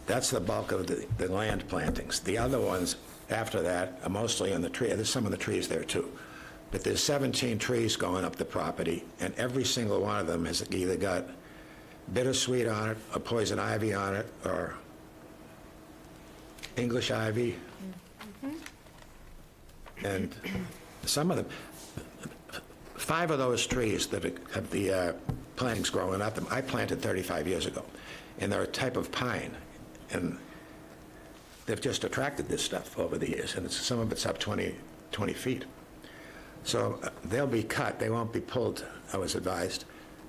That's the bulk of the land plantings. The other ones after that are mostly in the tree. There's some of the trees there too. But there's 17 trees going up the property, and every single one of them has either got bittersweet on it, or poison ivy on it, or English ivy. And some of them, 5 of those trees that have the plantings growing up them, I planted 35 years ago. And they're a type of pine. And they've just attracted this stuff over the years. And some of it's up 20 feet. So they'll be cut. They won't be pulled, I was advised.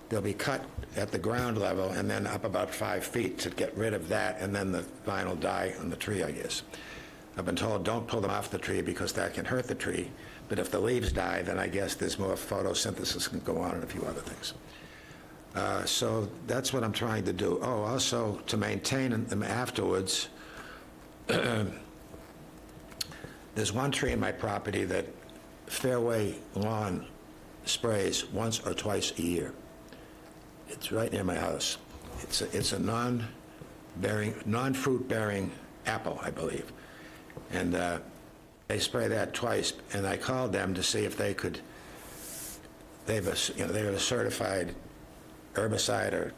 They'll be cut at the ground level and then up about 5 feet to get rid of that, and then the vine will die on the tree, I guess. I've been told don't pull them off the tree because that can hurt the tree, but if the leaves die, then I guess there's more photosynthesis can go on and a few other things. So that's what I'm trying to do. Oh, also to maintain them afterwards, there's one tree in my property that Fairway Lawn sprays once or twice a year. It's right near my house. It's a non-fruit-bearing apple, I believe. And they spray that twice, and I called them to see if they could, they have a certified herbicide or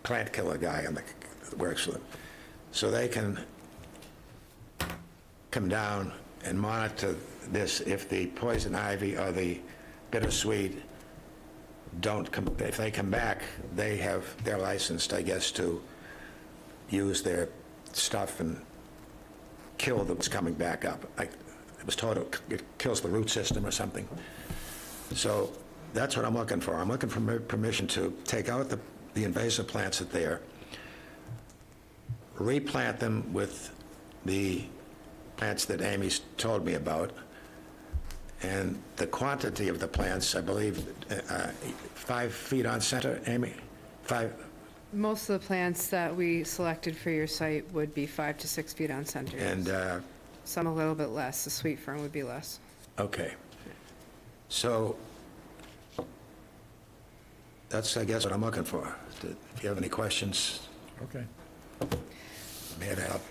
plant killer guy that works with them. So they can come down and monitor this. If the poison ivy or the bittersweet don't come, if they come back, they're licensed, I guess, to use their stuff and kill what's coming back up. I was told it kills the root system or something. So that's what I'm looking for. I'm looking for permission to take out the invasive plants that are there, replant them with the plants that Amy's told me about, And the quantity of the plants, I believe, 5 feet on center, Amy? 5, Most of the plants that we selected for your site would be 5 to 6 feet on center. and, Some a little bit less. The sweet fern would be less. okay. So that's, I guess, what I'm looking for. If you have any questions, Okay. may I help?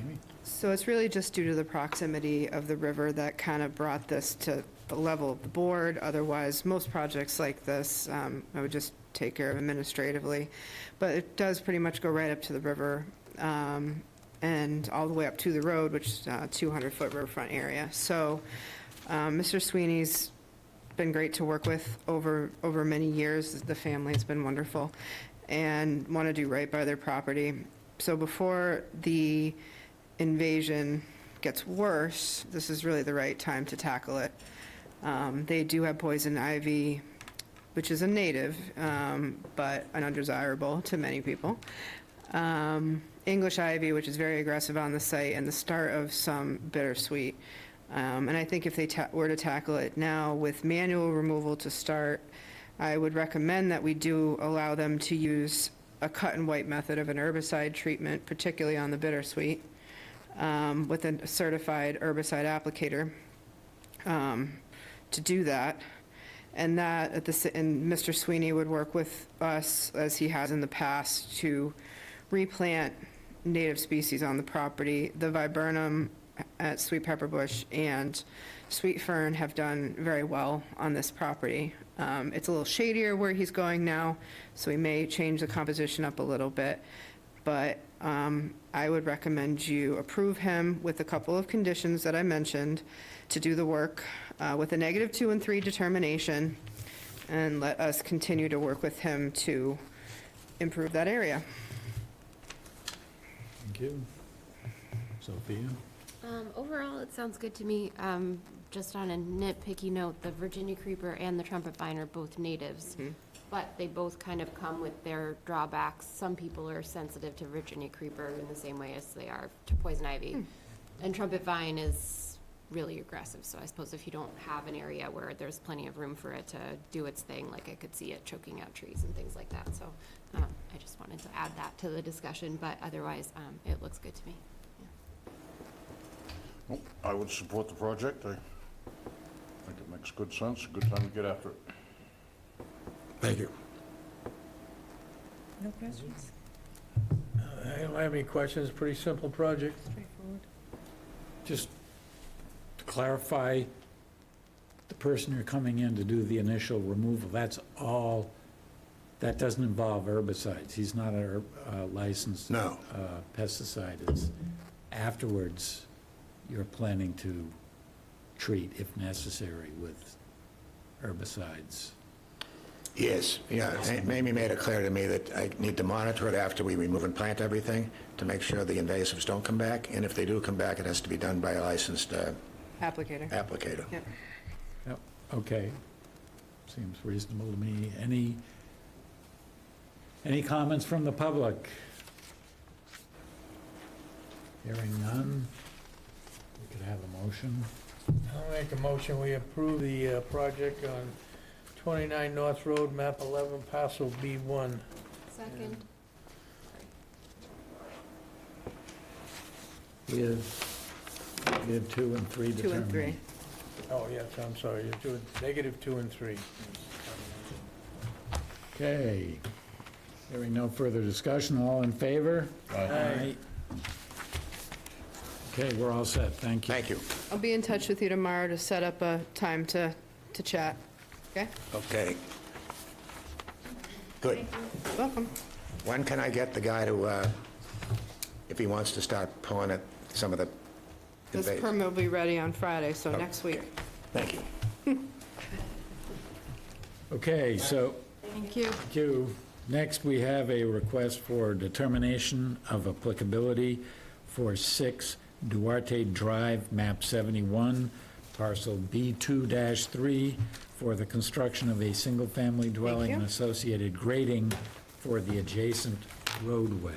Amy? So it's really just due to the proximity of the river that kind of brought this to the level of the board. Otherwise, most projects like this, I would just take care of administratively. But it does pretty much go right up to the river, and all the way up to the road, which is a 200-foot riverfront area. So Mr. Sweeney's been great to work with over many years. The family's been wonderful and want to do right by their property. So before the invasion gets worse, this is really the right time to tackle it. They do have poison ivy, which is a native, but an undesirable to many people. English ivy, which is very aggressive on the site, and the start of some bittersweet. And I think if they were to tackle it now with manual removal to start, I would recommend that we do allow them to use a cut and wipe method of an herbicide treatment, particularly on the bittersweet, with a certified herbicide applicator to do that. And and Mr. Sweeney would work with us, as he has in the past, to replant native species on the property. The viburnum at Sweet Pepper Bush and Sweet Fern have done very well on this property. It's a little shadier where he's going now, so we may change the composition up a little bit. But I would recommend you approve him with a couple of conditions that I mentioned to do the work with a -2 and 3 determination, and let us continue to work with him to improve that area. Thank you. Sophia? Overall, it sounds good to me. Just on a nitpicky note, the Virginia creeper and the trumpet vine are both natives, but they both kind of come with their drawbacks. Some people are sensitive to Virginia creeper in the same way as they are to poison ivy. And trumpet vine is really aggressive, so I suppose if you don't have an area where there's plenty of room for it to do its thing, like I could see it choking out trees and things like that. So I just wanted to add that to the discussion, but otherwise, it looks good to me. Well, I would support the project. I think it makes good sense, a good time to get after it. Thank you. No questions? I don't have any questions, pretty simple project. Straightforward. Just to clarify, the person you're coming in to do the initial removal, that's all, that doesn't involve herbicides. He's not a licensed No. pesticide. It's afterwards you're planning to treat, if necessary, with herbicides. Yes, yeah. Amy made it clear to me that I need to monitor it after we remove and plant everything to make sure the invasives don't come back. And if they do come back, it has to be done by a licensed Applicator. applicator. Yep. Yep, okay. Seems reasonable to me. Any comments from the public? Hearing none, we could have a motion. I'll make a motion, we approve the project on 29 North Road, map 11, parcel B1. Second. We have 2 and 3 2 and 3. determined. Oh, yes, I'm sorry, you're doing -2 and 3. Okay. Hearing no further discussion, all in favor? Aye. Okay, we're all set, thank you. Thank you. I'll be in touch with you tomorrow to set up a time to chat. Okay? Okay. Good. Welcome. When can I get the guy to, if he wants to start pulling at some of the This invasives? permit will be ready on Friday, so next week. Thank you. Okay, so, Thank you. thank you. Next, we have a request for determination of applicability for 6 Duarte Drive, map 71, parcel B2-3, for the construction of a single-family dwelling and you. associated grading for the adjacent roadway.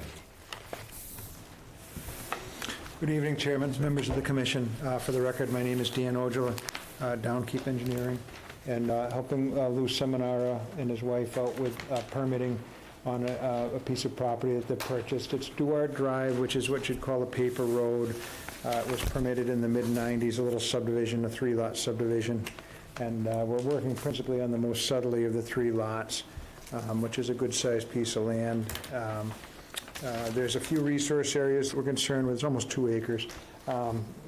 Good evening, Chairman, members of the Commission. For the record, my name is Dan Ojala. Downkeep Engineering, and helping Lou Seminara and his wife out with permitting on a piece of property that they purchased. It's Duart Drive, which is what you'd call a paper road. It was permitted in the mid-'90s, a little subdivision, a 3-lot subdivision. And we're working principally on the most southerly of the 3 lots, which is a good-sized piece of land. There's a few resource areas that we're concerned with. It's almost 2 acres.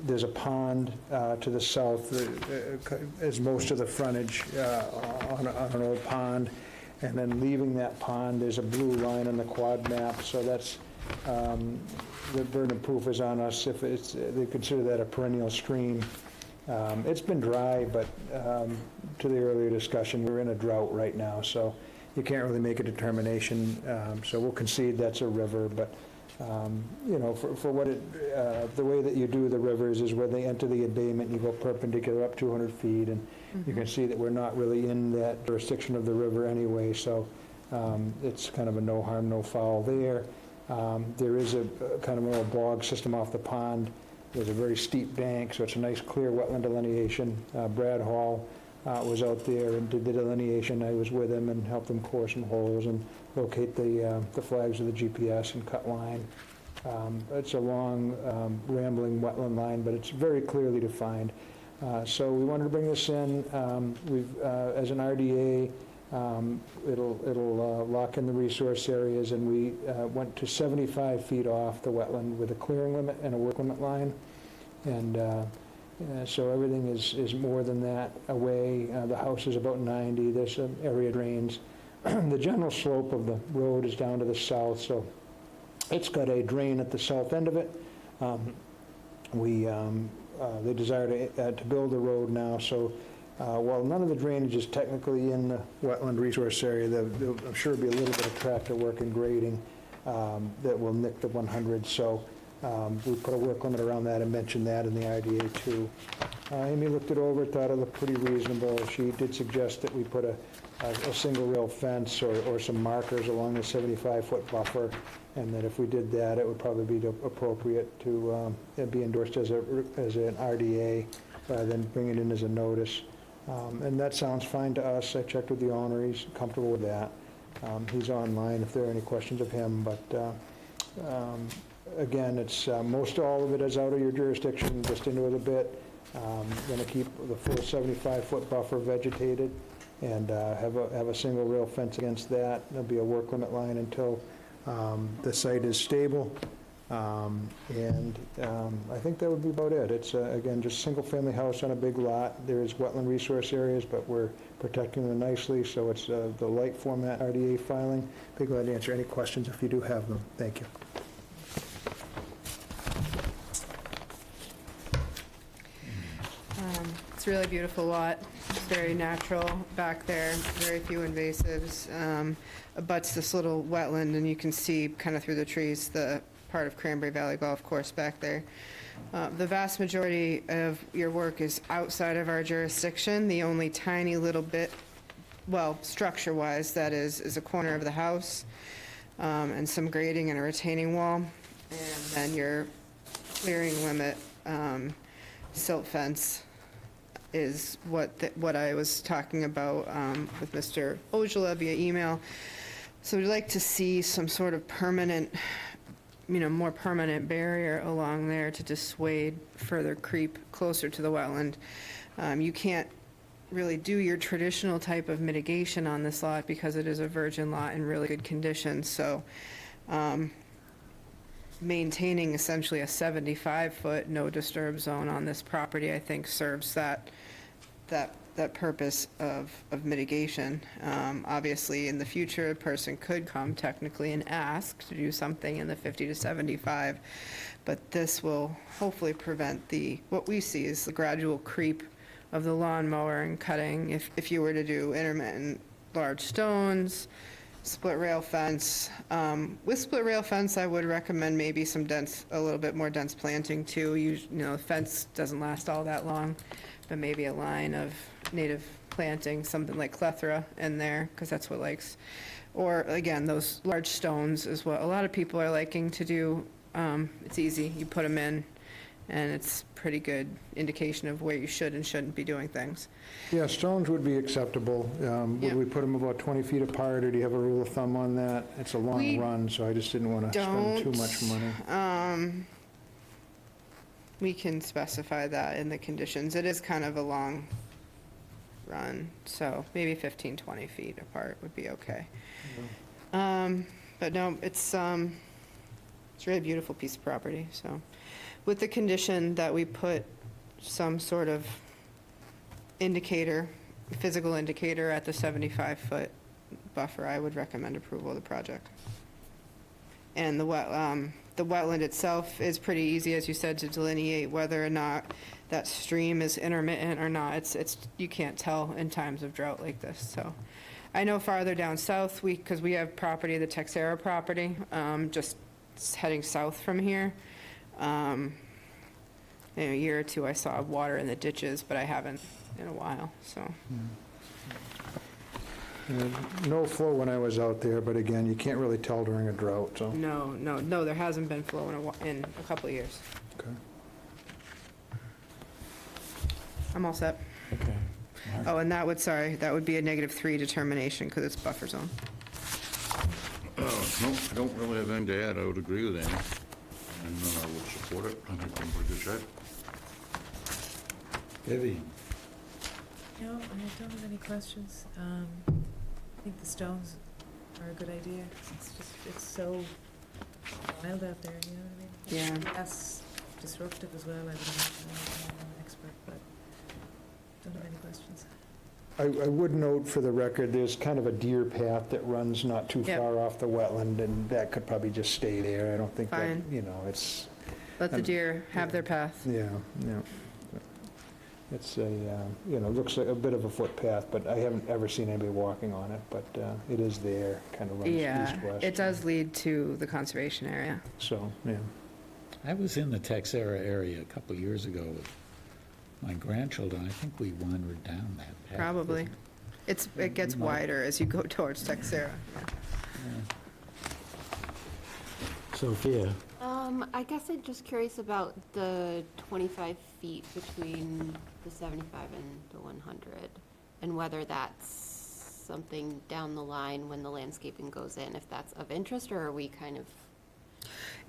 There's a pond to the south that is most of the frontage on an old pond. And then leaving that pond, there's a blue line on the quad map, so that's, the burden of proof is on us if they consider that a perennial stream. It's been dry, but to the earlier discussion, we're in a drought right now, so you can't really make a determination. So we'll concede that's a river, but, for what the way that you do the rivers is where they enter the abatement, you go perpendicular up 200 feet, and you can see that we're not really in that jurisdiction of the river anyway, so it's kind of a no harm, no foul there. There is a kind of a little bog system off the pond. There's a very steep bank, so it's a nice clear wetland delineation. Brad Hall was out there and did the delineation. I was with him and helped him core some holes and locate the flags of the GPS and cut line. It's a long, rambling wetland line, but it's very clearly defined. So we wanted to bring this in. As an RDA, it'll lock in the resource areas, and we went to 75 feet off the wetland with a clearing limit and a work limit line. And so everything is more than that away. The house is about 90. There's some area drains. The general slope of the road is down to the south, so it's got a drain at the south end of it. They desire to build the road now, so while none of the drainage is technically in the wetland resource area, I'm sure there'll be a little bit of tractor work and grading that will nick the 100. So we put a work limit around that and mentioned that in the IDA too. Amy looked it over, thought it looked pretty reasonable. She did suggest that we put a single rail fence or some markers along the 75-foot buffer, and that if we did that, it would probably be appropriate to be endorsed as an RDA rather than bring it in as a notice. And that sounds fine to us. I checked with the owner. He's comfortable with that. He's online if there are any questions of him. But again, it's most all of it is out of your jurisdiction, just into it a bit. Going to keep the full 75-foot buffer vegetated and have a single rail fence against that. There'll be a work limit line until the site is stable. And I think that would be about it. It's, again, just a single-family house on a big lot. There's wetland resource areas, but we're protecting them nicely, so it's the light format RDA filing. Be glad to answer any questions if you do have them. Thank you. It's a really beautiful lot. It's very natural back there, very few invasives. Abuts this little wetland, and you can see kind of through the trees the part of Cranberry Valley Golf Course back there. The vast majority of your work is outside of our jurisdiction. The only tiny little bit, well, structure-wise, that is a corner of the house, and some grading and a retaining wall. And then your clearing limit silt fence is what I was talking about with Mr. Ojala via email. So we'd like to see some sort of permanent, more permanent barrier along there to dissuade further creep closer to the wetland. You can't really do your traditional type of mitigation on this lot because it is a virgin lot in really good condition. So maintaining essentially a 75-foot no disturb zone on this property, I think, serves that purpose of mitigation. Obviously, in the future, a person could come technically and ask to do something in the 50 to 75, but this will hopefully prevent what we see is the gradual creep of the lawnmower and cutting. If you were to do intermittent large stones, split rail fence. With split rail fence, I would recommend maybe a little bit more dense planting too. The fence doesn't last all that long, but maybe a line of native planting, something like clethra in there, because that's what likes. Or again, those large stones is what a lot of people are liking to do. It's easy. You put them in and it's pretty good indication of where you should and shouldn't be doing things. Yeah, stones would be acceptable. Would Yeah. we put them about 20 feet apart, or do you have a rule of thumb on that? It's a long We run, so I just didn't want to spend too much money. We can specify that in the conditions. It is kind of a long run, so maybe 15, 20 feet apart would be okay. But no, it's a really beautiful piece of property, so. With the condition that we put some sort of indicator, physical indicator at the 75-foot buffer, I would recommend approval of the project. And the wetland itself is pretty easy, as you said, to delineate whether or not that stream is intermittent or not. It's you can't tell in times of drought like this, so. I know farther down south, because we have property, the Texera property, just heading south from here. In a year or two, I saw water in the ditches, but I haven't in a while, so. No flow when I was out there, but again, you can't really tell during a drought, so. No, there hasn't been flow in a couple of years. Okay. I'm all set. Okay. Oh, and that would be a -3 determination because it's buffer zone. No, I don't really have anything to add. I would agree with Annie, and I would support it. I think we're in pretty good shape. Vivian? No, I don't have any questions. I think the stones are a good idea. It's so wild out there, you know what I mean? Yeah. That's disruptive as well, I would imagine. I'm not an expert, but don't have any questions. I would note for the record, there's kind of a deer path that runs not too Yep. far off the wetland, and that could probably just stay there. I don't think that, Fine. it's, Let the deer have their path. yeah. It's looks like a bit of a footpath, but I haven't ever seen anybody walking on it, but it is there, kind of runs Yeah, east-west. it does lead to the conservation area. So, yeah. I was in the Texera area a couple of years ago with my grandchildren. I think we wandered down that path. Probably. It gets wider as you go towards Texera. Sophia? I guess I'm just curious about the 25 feet between the 75 and the 100, and whether that's something down the line when the landscaping goes in, if that's of interest, or are we kind of,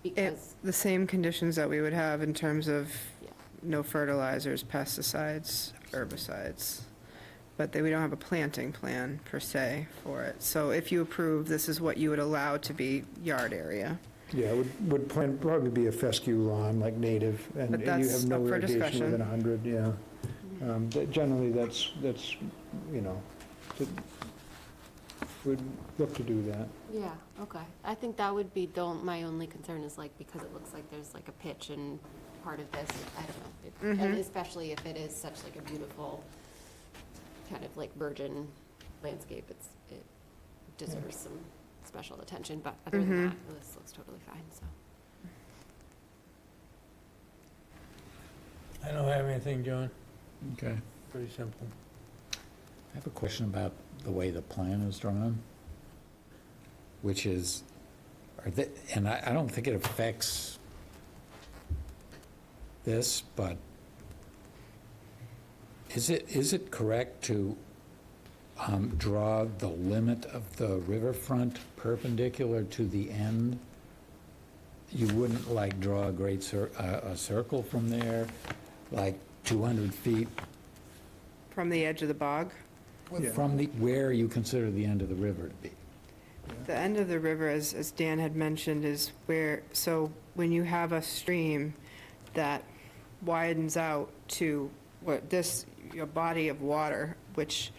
because, The same conditions that we would have in terms of yeah. no fertilizers, pesticides, herbicides. But we don't have a planting plan per se for it. So if you approve, this is what you would allow to be yard area. Yeah, it would probably be a fescue lawn, like native, and But you that's have no up for irrigation discussion. within 100, yeah. Generally, that's, we'd look to do that. Yeah, okay. I think that would be, my only concern is like, because it looks like there's like a pitch and part of this, I don't know. And especially if it is such like a beautiful, kind of like virgin landscape, it deserves some special attention, but other than that, this looks totally fine, so. I don't have anything, John. Okay. Pretty simple. I have a question about the way the plan is drawn, which is, and I don't think it affects this, but is it correct to draw the limit of the riverfront perpendicular to the end? You wouldn't like draw a a circle from there, like 200 feet From the edge of the bog? from where you consider the end of the river to be? The end of the river, as Dan had mentioned, is where, so when you have a stream that widens out to your body of water, which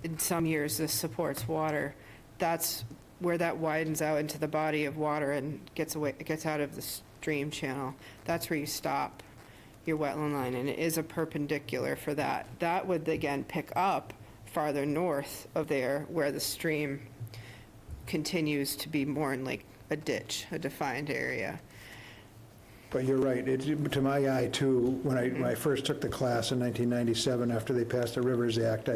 in some years this supports water, that's where that widens out into the body of water and gets out of the stream channel. That's where you stop your wetland line, and it is a perpendicular for that. That would again pick up farther north of there where the stream continues to be more in like a ditch, a defined area. But you're right, to my eye too, when I first took the class in 1997, after they passed the Rivers Act,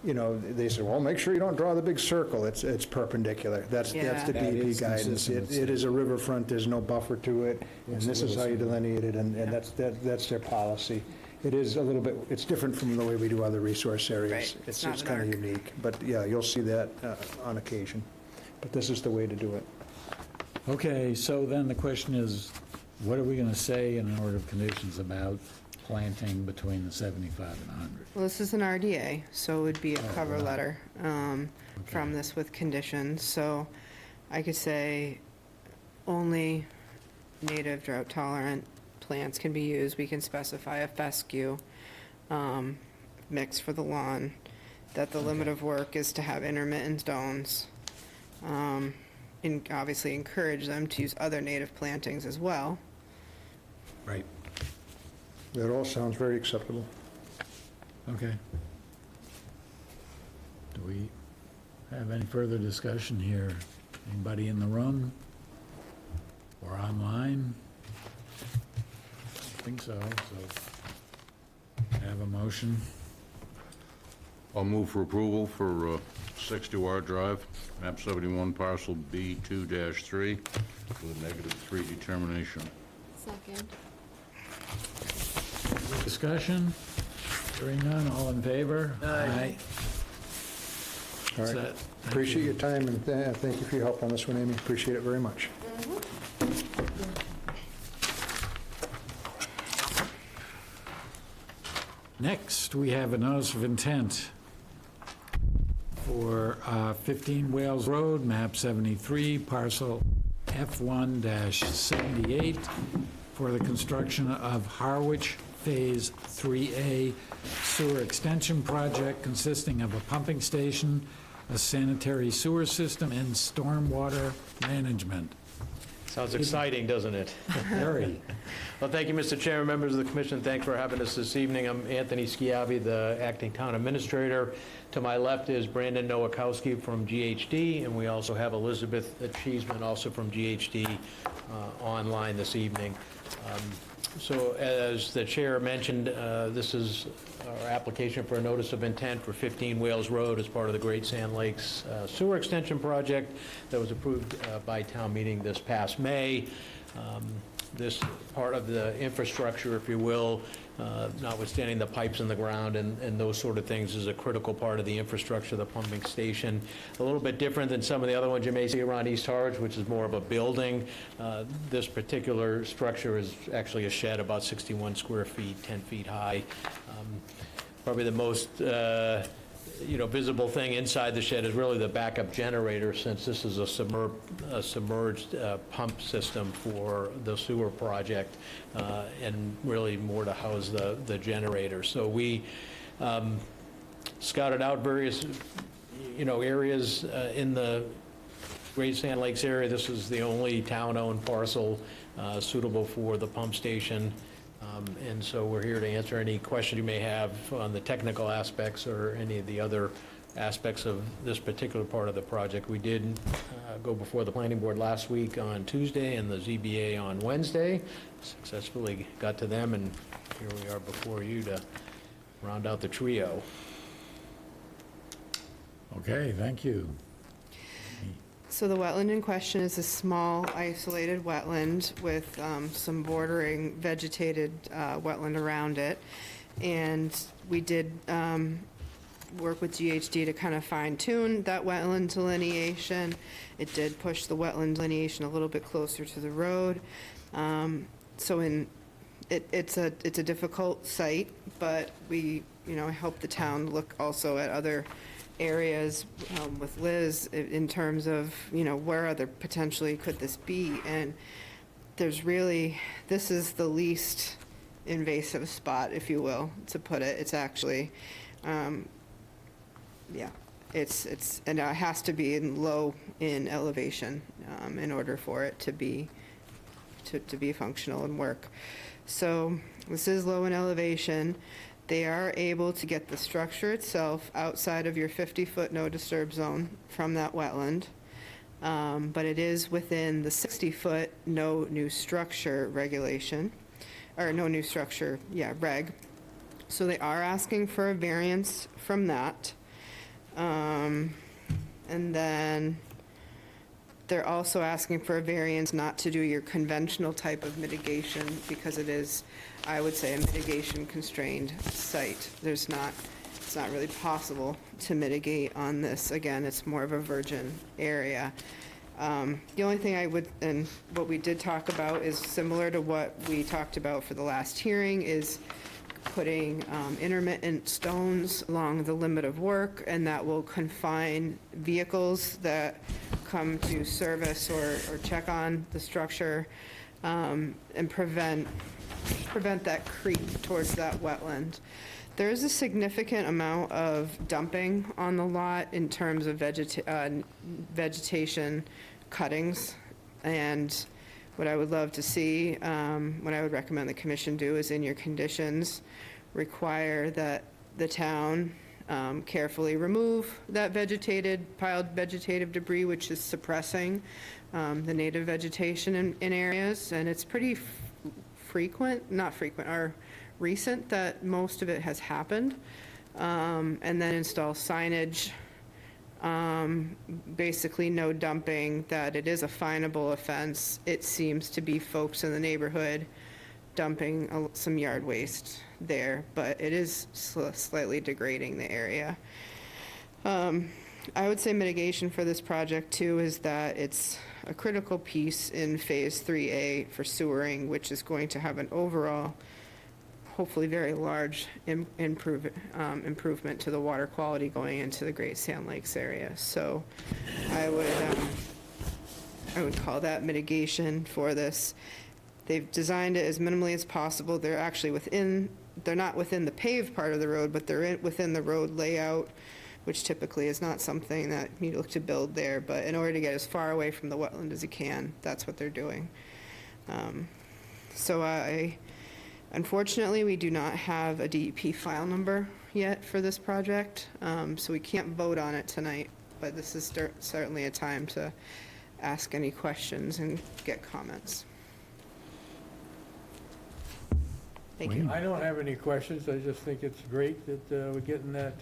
you know, they say, well, make sure you don't draw the big circle, it's perpendicular. That's the Yeah. That DEP is guidance. consistent with It is a riverfront, there's no buffer to it, and Looks a this is little how you similar. delineate it, and that's their policy. It is a little bit, it's different from the way we do other resource areas. Right, it's not an kind of arc. unique, but yeah, you'll see that on occasion. But this is the way to do it. Okay, so then the question is, what are we going to say in an order of conditions about planting between the 75 and 100? Well, this is an RDA, so it would be a Oh, cover right. letter from this with conditions. So I could say only native drought-tolerant plants can be used. We can specify a fescue mix for the lawn, that the limit of work is to have intermittent zones, and obviously encourage them to use other native plantings as well. Right. That all sounds very acceptable. Okay. Do we have any further discussion here? Anybody in the room or online? I think so, have a motion. I'll move for approval for 60 Ward Drive, map 71, parcel B2-3, with a -3 determination. Second. Discussion? Hearing none, all in favor? Aye. All right. Set. Thank Appreciate you. your time, and thank you for your help on this one, Amy. Appreciate it very much. Next, we have a notice of intent for 15 Wales Road, map 73, parcel F1-78, for the construction of Harwich Phase 3A sewer extension project consisting of a pumping station, a sanitary sewer system, and stormwater management. Sounds exciting, doesn't it? Harry? Well, thank you, Mr. Chairman, members of the commission. Thanks for having us this evening. I'm Anthony Schiavi, the acting town administrator. To my left is Brandon Nowakowski from GHD, and we also have Elizabeth Cheeseman, also from GHD, online this evening. So as the chair mentioned, this is our application for a notice of intent for 15 Wales Road as part of the Great Sand Lakes sewer extension project that was approved by town meeting this past May. This part of the infrastructure, if you will, notwithstanding the pipes in the ground and those sort of things, is a critical part of the infrastructure, the pumping station. A little bit different than some of the other ones you may see around East Harwich, which is more of a building. This particular structure is actually a shed, about 61 square feet, 10 feet high. Probably the most visible thing inside the shed is really the backup generator, since this is a submerged pump system for the sewer project, and really more to house the generator. So we scouted out various, areas in the Great Sand Lakes area. This is the only town-owned parcel suitable for the pump station. And so we're here to answer any questions you may have on the technical aspects or any of the other aspects of this particular part of the project. We did go before the planning board last week on Tuesday and the ZBA on Wednesday. Successfully got to them, and here we are before you to round out the trio. Okay, thank you. So the wetland in question is a small isolated wetland with some bordering vegetated wetland around it. And we did work with GHD to kind of fine tune that wetland delineation. It did push the wetland delineation a little bit closer to the road. So it's a difficult site, but we, help the town look also at other areas with Liz in terms of, where other potentially could this be? And this is the least invasive spot, if you will, to put it. It's actually, and it has to be low in elevation in order for it to be functional and work. So this is low in elevation. They are able to get the structure itself outside of your 50-foot no-disturb zone from that wetland, but it is within the 60-foot no new structure regulation, or no new structure, reg. So they are asking for a variance from that. And then they're also asking for a variance not to do your conventional type of mitigation because it is, I would say, a mitigation constrained site. It's not really possible to mitigate on this. Again, it's more of a virgin area. The only thing I would, and what we did talk about is similar to what we talked about for the last hearing, is putting intermittent stones along the limit of work, and that will confine vehicles that come to service or check on the structure, and prevent that creep towards that wetland. There is a significant amount of dumping on the lot in terms of vegetation cuttings, and what I would love to see, what I would recommend the commission do is in your conditions, require that the town carefully remove that piled vegetative debris, which is suppressing the native vegetation in areas, and it's pretty recent that most of it has happened, and then install signage, basically no dumping, that it is a finable offense. It seems to be folks in the neighborhood dumping some yard waste there, but it is slightly degrading the area. I would say mitigation for this project too is that it's a critical piece in Phase 3A for sewering, which is going to have an overall, hopefully very large improvement to the water quality going into the Great Sand Lakes area. So I would call that mitigation for this. They've designed it as minimally as possible. They're actually they're not within the paved part of the road, but they're within the road layout, which typically is not something that you look to build there. But in order to get as far away from the wetland as you can, that's what they're doing. Unfortunately, we do not have a DEP file number yet for this project, so we can't vote on it tonight, but this is certainly a time to ask any questions and get comments. Thank you. I don't have any questions. I just think it's great that we're getting that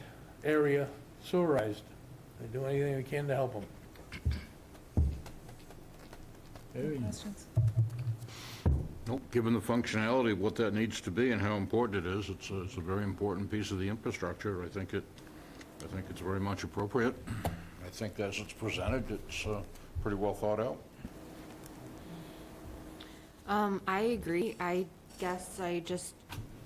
area sewerized. They do anything we can to help them. Questions? Nope, given the functionality of what that needs to be and how important it is, it's a very important piece of the infrastructure. I think it's very much appropriate. I think as it's presented, it's pretty well thought out. I agree. I guess I just,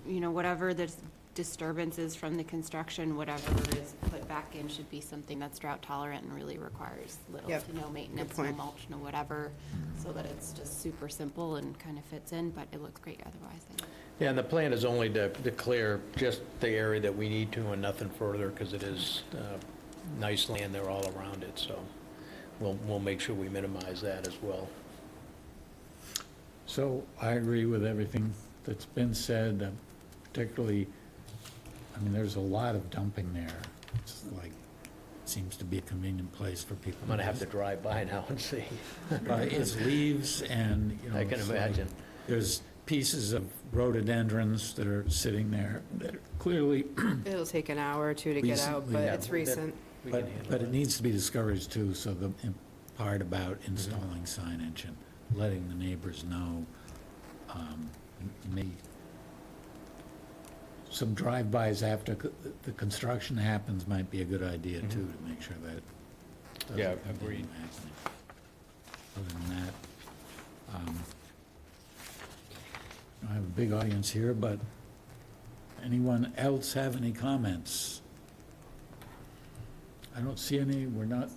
whatever the disturbance is from the construction, whatever is put back in should be something that's drought tolerant and really requires little Yep. to no maintenance, Good no point. mulch, no whatever, so that it's just super simple and kind of fits in, but it looks great otherwise. Yeah, and the plan is only to clear just the area that we need to and nothing further, because it is nice land there all around it, so we'll make sure we minimize that as well. So I agree with everything that's been said, particularly, there's a lot of dumping there. It's like, seems to be a convenient place for people. I'm gonna have to drive by now and see. It's leaves and, I can it's like imagine. there's pieces of rhododendrons that are sitting there that are clearly, It'll take an hour or two to get out, but Recently, it's recent. We can handle but it that. needs to be discouraged too, so the part about installing signage and letting the neighbors know, some drive-bys after the construction happens might be a good idea too, to make sure that doesn't Yeah, continue agreed. happening. Other than that, I have a big audience here, but anyone else have any comments? I don't see any, we're not,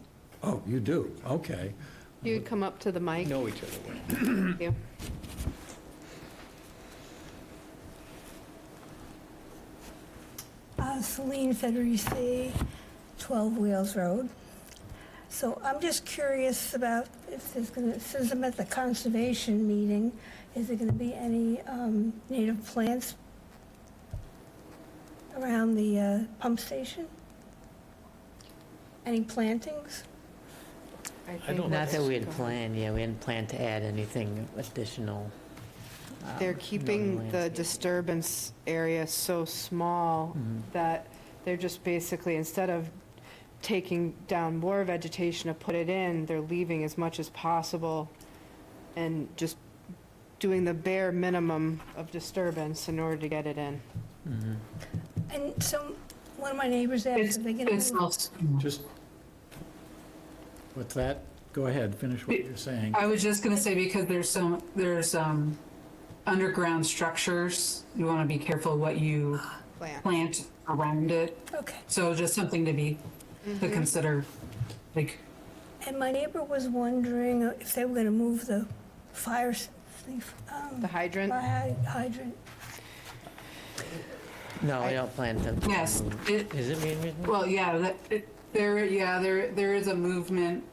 oh, you do, okay. You'd come up to the mic. Know each other well. Thank you. Celine Federici, 12 Wales Road. So I'm just curious about if there's going to, since I'm at the conservation meeting, is there going to be any native plants around the pump station? Any plantings? I I think don't- Not that we had that's- planned, yeah, we hadn't planned to add anything additional. They're keeping the landscape. disturbance area so small that they're just basically, instead of taking down more vegetation to put it in, they're leaving as much as possible and just doing the bare minimum of disturbance in order to get it in. And so, one of my neighbors asked if they get a Just, what's that? Go ahead, finish what you're saying. I was just gonna say, because there's underground structures, you wanna be careful what you plant around it. Okay. So just something to consider, like, And my neighbor was wondering if they were going to move the fire, The hydrant? hydrant. No, I don't plan to. yes, it, Is it being written? well, yeah, there is a movement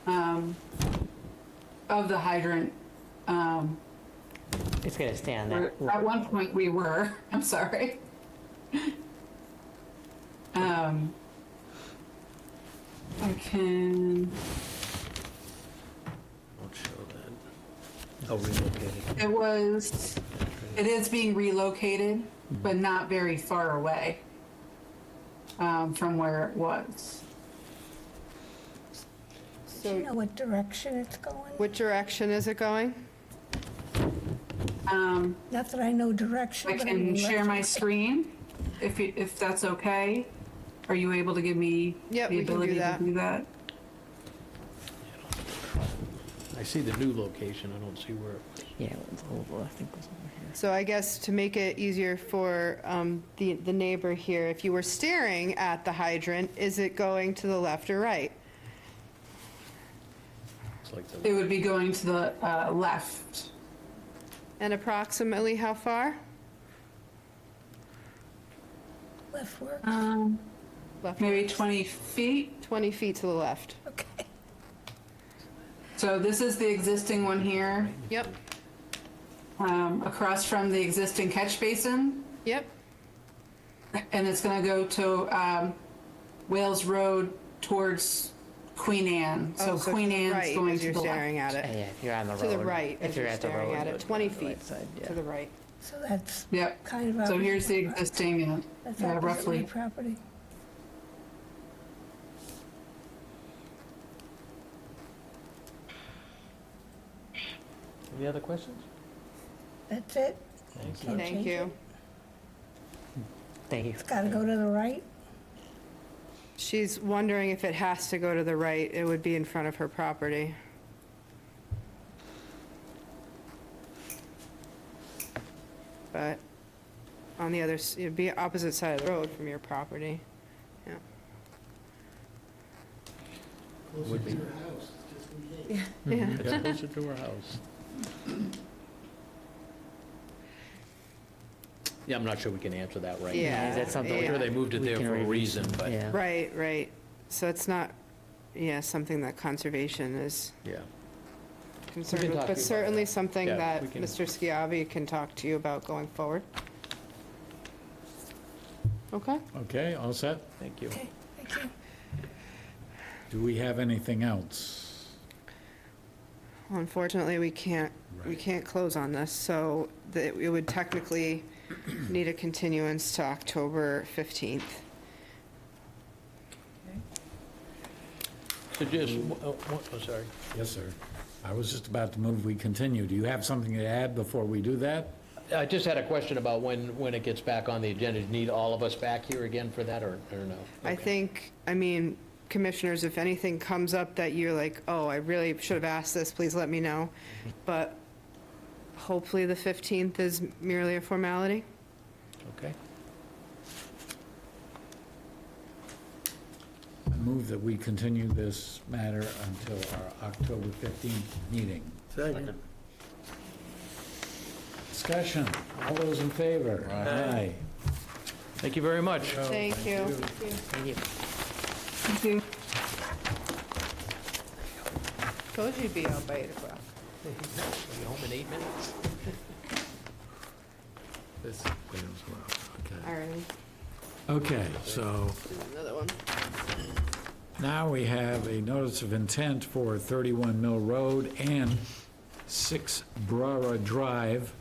of the hydrant. It's gonna stay on Where that. at one point we were, I'm sorry. I can, Won't show that. Oh, relocated. it is being relocated, but not very far away from where it was. Do you know what direction it's going? What direction is it going? Not that I know direction, I but I can mean share my left. screen if that's okay. Are you able to give me Yep, the we can do ability to that. do that? I see the new location, I don't see where it was. Yeah, it was over, I think it was over here. So I guess to make it easier for the neighbor here, if you were staring at the hydrant, is it going to the left or right? It's like the It would be going to the left. And approximately how far? Left work. Left, Maybe 20 feet. 20 feet to the left. Okay. So this is the existing one here, Yep, across from the existing catch basin. yep. And it's going to go to Wales Road towards Queen Anne. Oh, So Queen to the Anne's right going as to you're the staring left. at it. Yeah, if you're on the road. To the right If as you're you're at the staring road, at go it, to 20 the feet right side, yeah. to the right. So that's Yep. kind of. So here's the opposite my- existing, That's yeah, opposite my roughly. property. Any other questions? That's it. Thanks. Can't Thank change you. it. Thank you. It's got to go to the right. She's wondering if it has to go to the right, it would be in front of her property. But on the other, it'd be opposite side of the road from your property. Yeah. Would be. Yeah. It's closer to our house. Yeah, I'm not sure we can answer that right now. Yeah, Is that something? I'm yeah. sure they moved it we there can for a review? reason, but, Yeah. Right, right. So it's not, yeah, something that conservation is yeah. concerned talk with, to but you about certainly that. something Yeah, that we can- Mr. Schiavi can talk to you about going forward. Okay? Okay, all set? Thank you. Okay, thank you. Do we have anything else? Unfortunately, we can't close on this, so it would technically need a continuance to October 15th. So just, oh, sorry. Yes, sir. I was just about to move, we continue. Do you have something to add before we do that? I just had a question about when it gets back on the agenda. Do you need all of us back here again for that, or no? I Okay. think, I mean, commissioners, if anything comes up that you're like, oh, I really should have asked this, please let me know. But hopefully the 15th is merely a formality. Okay. I move that we continue this matter until our October 15th meeting. Second. Discussion, all those in favor? Aye. Thank you very much. Thank you. Thank you. Thank you. Told you you'd be out by 8 o'clock. Be home in 8 minutes. This goes well, All right, okay. Okay, so another one. now we have a notice of intent for 31 Mill Road and 6 Brara Drive,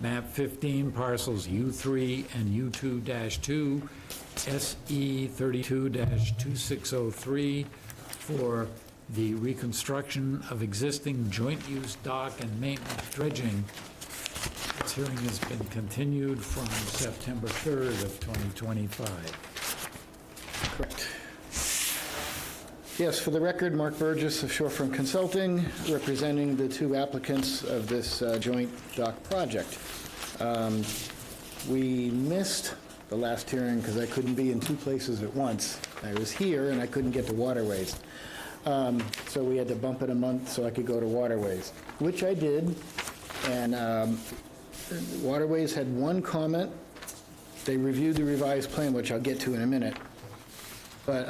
map 15, parcels U3 and U2-2, SE 32-2603, for the reconstruction of existing joint-use dock and maintenance dredging. This hearing has been continued from September 3rd of 2025. Correct. Yes, for the record, Mark Burgess of Shorefront Consulting, representing the two applicants of this joint dock project. We missed the last hearing because I couldn't be in two places at once. I was here and I couldn't get to Waterways. So we had to bump it a month so I could go to Waterways, which I did. And Waterways had one comment. They reviewed the revised plan, which I'll get to in a minute. But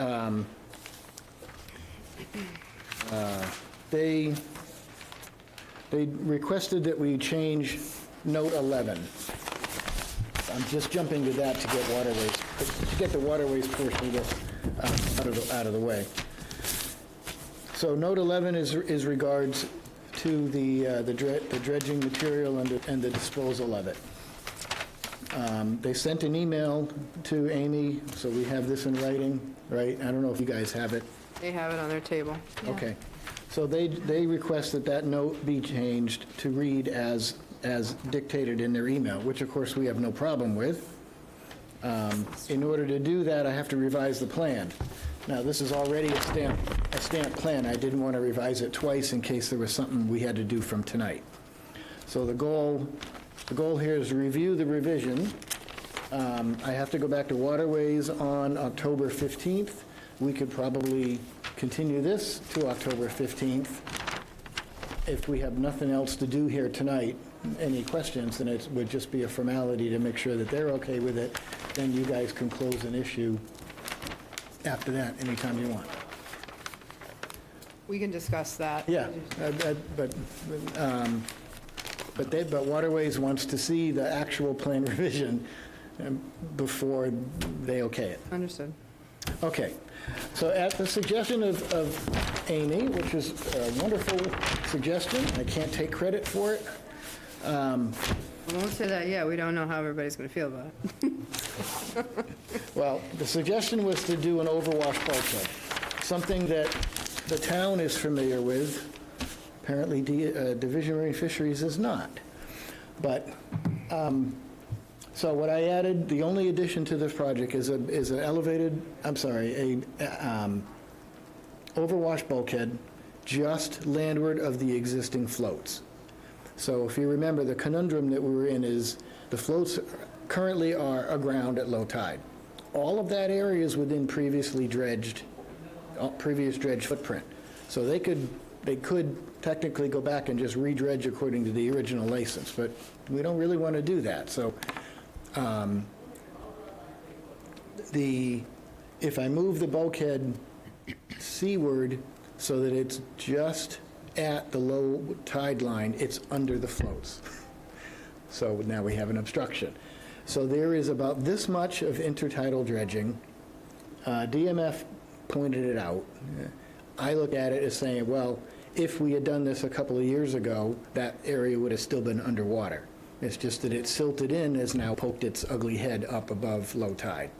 they requested that we change note 11. I'm just jumping to that to get Waterways, to get the Waterways portion of this out of the way. So note 11 is regards to the dredging material and the disposal of it. They sent an email to Amy, so we have this in writing, right? I don't know if you guys have it. They have it on their table. Okay. So they request that note be changed to read as dictated in their email, which of course we have no problem with. In order to do that, I have to revise the plan. Now, this is already a stamped plan. I didn't want to revise it twice in case there was something we had to do from tonight. So the goal here is to review the revision. I have to go back to Waterways on October 15th. We could probably continue this to October 15th. If we have nothing else to do here tonight, any questions, then it would just be a formality to make sure that they're okay with it. Then you guys can close an issue after that, anytime you want. We can discuss that. Yeah, but Waterways wants to see the actual plan revision before they okay it. Understood. Okay, so at the suggestion of Amy, which is a wonderful suggestion, I can't take credit for it. I won't say that yet. We don't know how everybody's going to feel about it. Well, the suggestion was to do an overwash bulkhead, something that the town is familiar with. Apparently, Division of Marine Fisheries is not. But, so what I added, the only addition to this project is an overwash bulkhead just landward of the existing floats. So if you remember, the conundrum that we were in is the floats currently are aground at low tide. All of that area is within previous dredged footprint. So they could technically go back and just redredge according to the original license, but we don't really want to do that. So if I move the bulkhead seaward so that it's just at the low tide line, it's under the floats. So now we have an obstruction. So there is about this much of intertidal dredging. DMF pointed it out. I look at it as saying, well, if we had done this a couple of years ago, that area would have still been underwater. It's just that it silted in has now poked its ugly head up above low tide.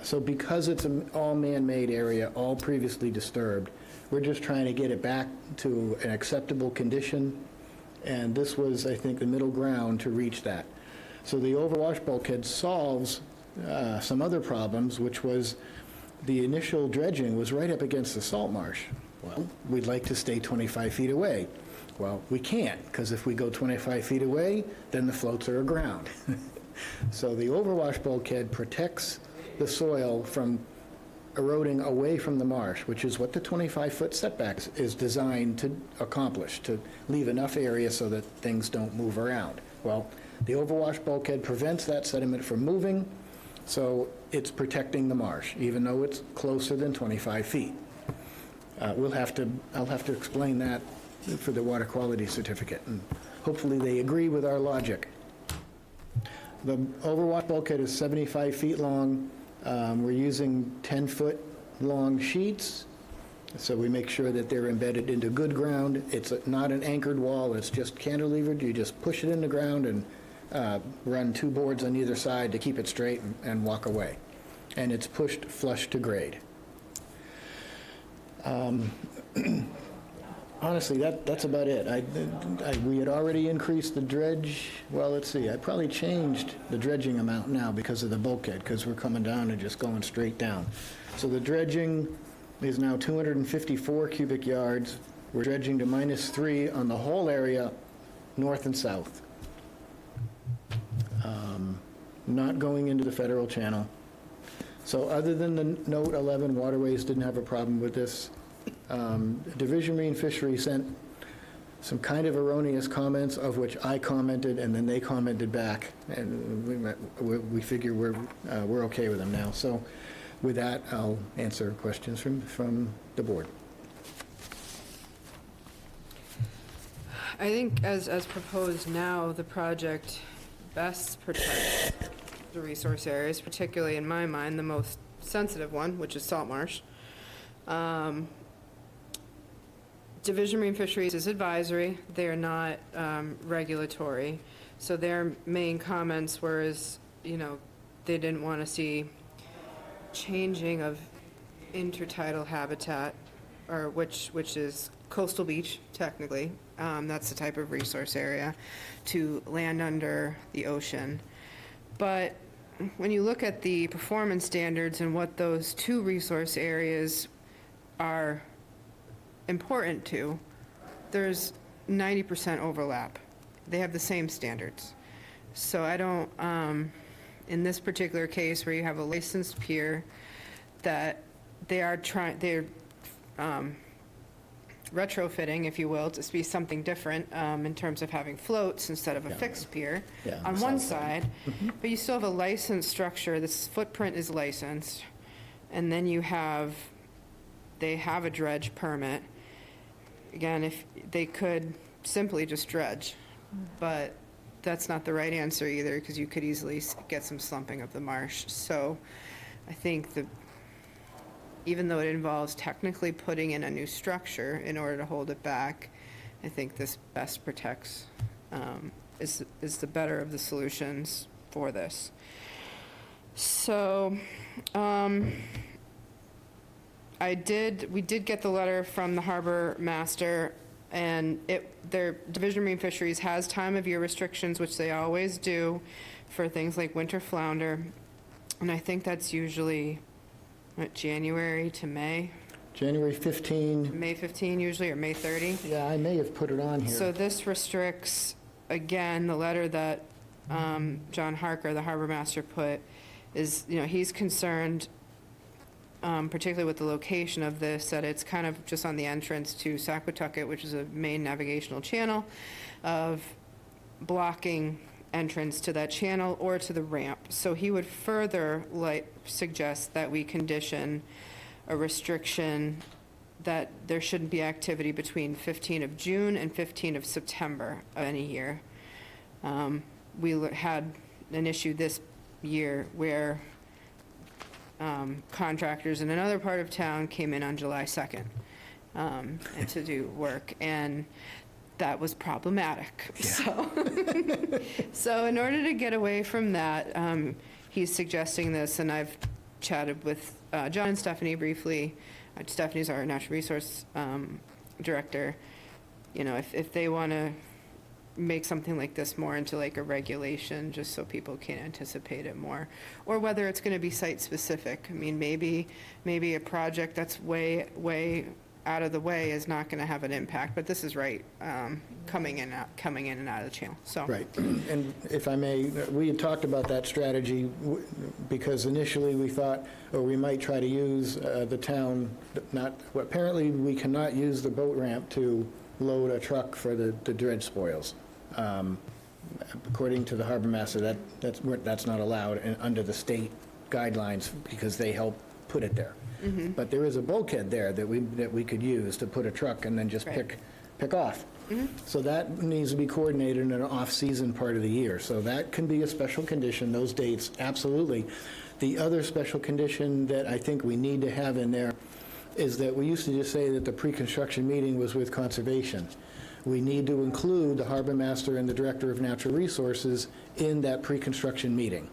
So because it's an all man-made area, all previously disturbed, we're just trying to get it back to an acceptable condition, and this was, I think, the middle ground to reach that. So the overwash bulkhead solves some other problems, which was the initial dredging was right up against the salt marsh. Well, we'd like to stay 25 feet away. Well, we can't, because if we go 25 feet away, then the floats are aground. So the overwash bulkhead protects the soil from eroding away from the marsh, which is what the 25-foot setback is designed to accomplish, to leave enough area so that things don't move around. Well, the overwash bulkhead prevents that sediment from moving, so it's protecting the marsh, even though it's closer than 25 feet. I'll have to explain that for the water quality certificate, and hopefully they agree with our logic. The overwash bulkhead is 75 feet long. We're using 10-foot long sheets, so we make sure that they're embedded into good ground. It's not an anchored wall, it's just cantilevered. You just push it in the ground and run 2 boards on either side to keep it straight and walk away. And it's pushed flush to grade. Honestly, that's about it. We had already increased the dredge, well, let's see, I probably changed the dredging amount now because of the bulkhead, because we're coming down and just going straight down. So the dredging is now 254 cubic yards. We're dredging to -3 on the whole area, north and south. Not going into the federal channel. So other than the note 11, Waterways didn't have a problem with this. Division Marine Fisheries sent some kind of erroneous comments, of which I commented, and then they commented back, and we figure we're okay with them now. So with that, I'll answer questions from the board. I think as proposed now, the project best protects the resource areas, particularly in my mind, the most sensitive one, which is salt marsh. Division Marine Fisheries is advisory, they are not regulatory. So their main comments were, they didn't want to see changing of intertidal habitat, or which is coastal beach, technically. That's the type of resource area, to land under the ocean. But when you look at the performance standards and what those 2 resource areas are important to, there's 90% overlap. They have the same standards. So I don't, in this particular case where you have a licensed pier, that they're retrofitting, if you will, to be something different in terms of having floats instead of a fixed pier on one side. But you still have a licensed structure. This footprint is licensed. And then they have a dredge permit. Again, if they could simply just dredge, but that's not the right answer either, because you could easily get some slumping of the marsh. So I think even though it involves technically putting in a new structure in order to hold it back, I think this best protects, is the better of the solutions for this. So, we did get the letter from the harbor master, and their Division of Marine Fisheries has time of year restrictions, which they always do for things like winter flounder. And I think that's usually, January to May? January 15. May 15 usually, or May 30? Yeah, I may have put it on here. So this restricts, again, the letter that John Harker, the harbor master, put is, he's concerned, particularly with the location of this, that it's kind of just on the entrance to Saquatucket, which is a main navigational channel, of blocking entrance to that channel or to the ramp. So he would further suggest that we condition a restriction that there shouldn't be activity between 15 of June and 15 of September of any year. We had an issue this year where contractors in another part of town came in on July 2nd and to do work, and that was problematic. Yeah. So in order to get away from that, he's suggesting this, and I've chatted with John and Stephanie briefly. Stephanie's our natural resource director. If they want to make something like this more into like a regulation, just so people can anticipate it more, or whether it's going to be site specific. I mean, maybe a project that's way out of the way is not going to have an impact, but this is right, coming in and out of the channel. So right. And if I may, we had talked about that strategy because initially we thought, or we might try to use the town. Apparently we cannot use the boat ramp to load a truck for the dredge spoils. According to the harbor master, that's not allowed under the state guidelines because they help put it there. Mm-hmm. But there is a bulkhead there that we could use to put a truck and then just pick off. Mm-hmm. So that needs to be coordinated in an off-season part of the year. So that can be a special condition, those dates, absolutely. The other special condition that I think we need to have in there is that we used to just say that the pre-construction meeting was with conservation. we need to include the harbor master and the director of natural resources in that pre-construction meeting.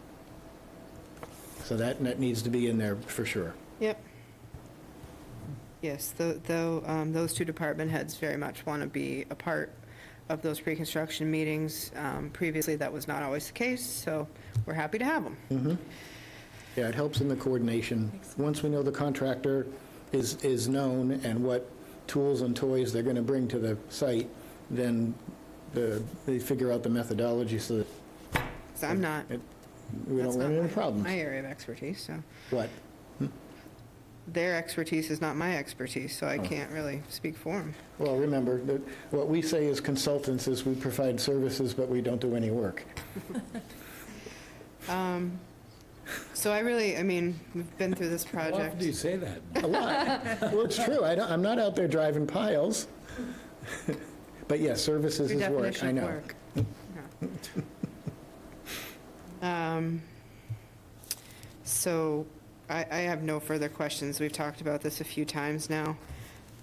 So that needs to be in there for sure. Yep. Yes, those two department heads very much want to be a part of those pre-construction meetings. Previously, that was not always the case, so we're happy to have them. Yeah, it helps in the coordination. Once we know the contractor is known and what tools and toys they're going to bring to the site, then they figure out the methodology so that So I'm not, we that's don't run not into problems. my area of expertise, so. What? Their expertise is not my expertise, so I can't really speak for them. Well, remember, that what we say as consultants is we provide services, but we don't do any work. So I mean, we've been through this How often project. do you say that? A lot. Well, it's true. I'm not out there driving piles. But yes, services Your is work, definition I of know. work. So I have no further questions. We've talked about this a few times now.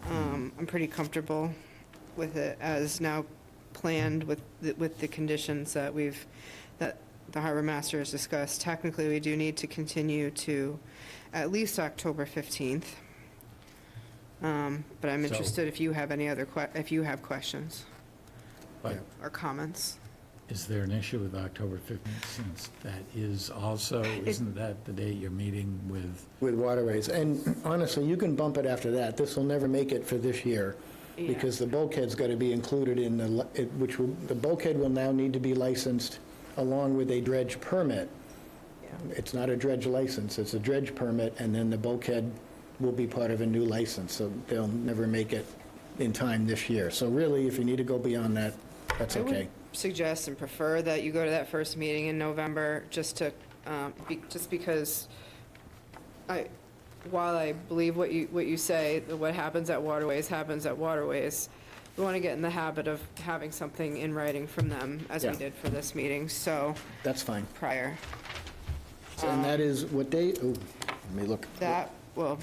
I'm pretty comfortable with it as now planned with the conditions that that the harbor master has discussed. Technically, we do need to continue to at least October 15th. But I'm So- interested if you have any other, if you have questions But or comments. is there an issue with October 15th, since that is also, isn't that the date you're meeting with? With waterways. And honestly, you can bump it after that. This will never make it for this year, Yeah. because the bulkhead's got to be included in the bulkhead will now need to be licensed along with a dredge permit. It's not a dredge license, it's a dredge permit, and then the bulkhead will be part of a new license, so they'll never make it in time this year. So really, if you need to go beyond that, that's I would okay. suggest and prefer that you go to that first meeting in November, just because while I believe what you say, that what happens at Waterways happens at Waterways, we want to get in the habit of having something in writing from them, as we Yeah. did for this meeting, so, That's fine. prior. And that is what date? Oh, let me look. That, well,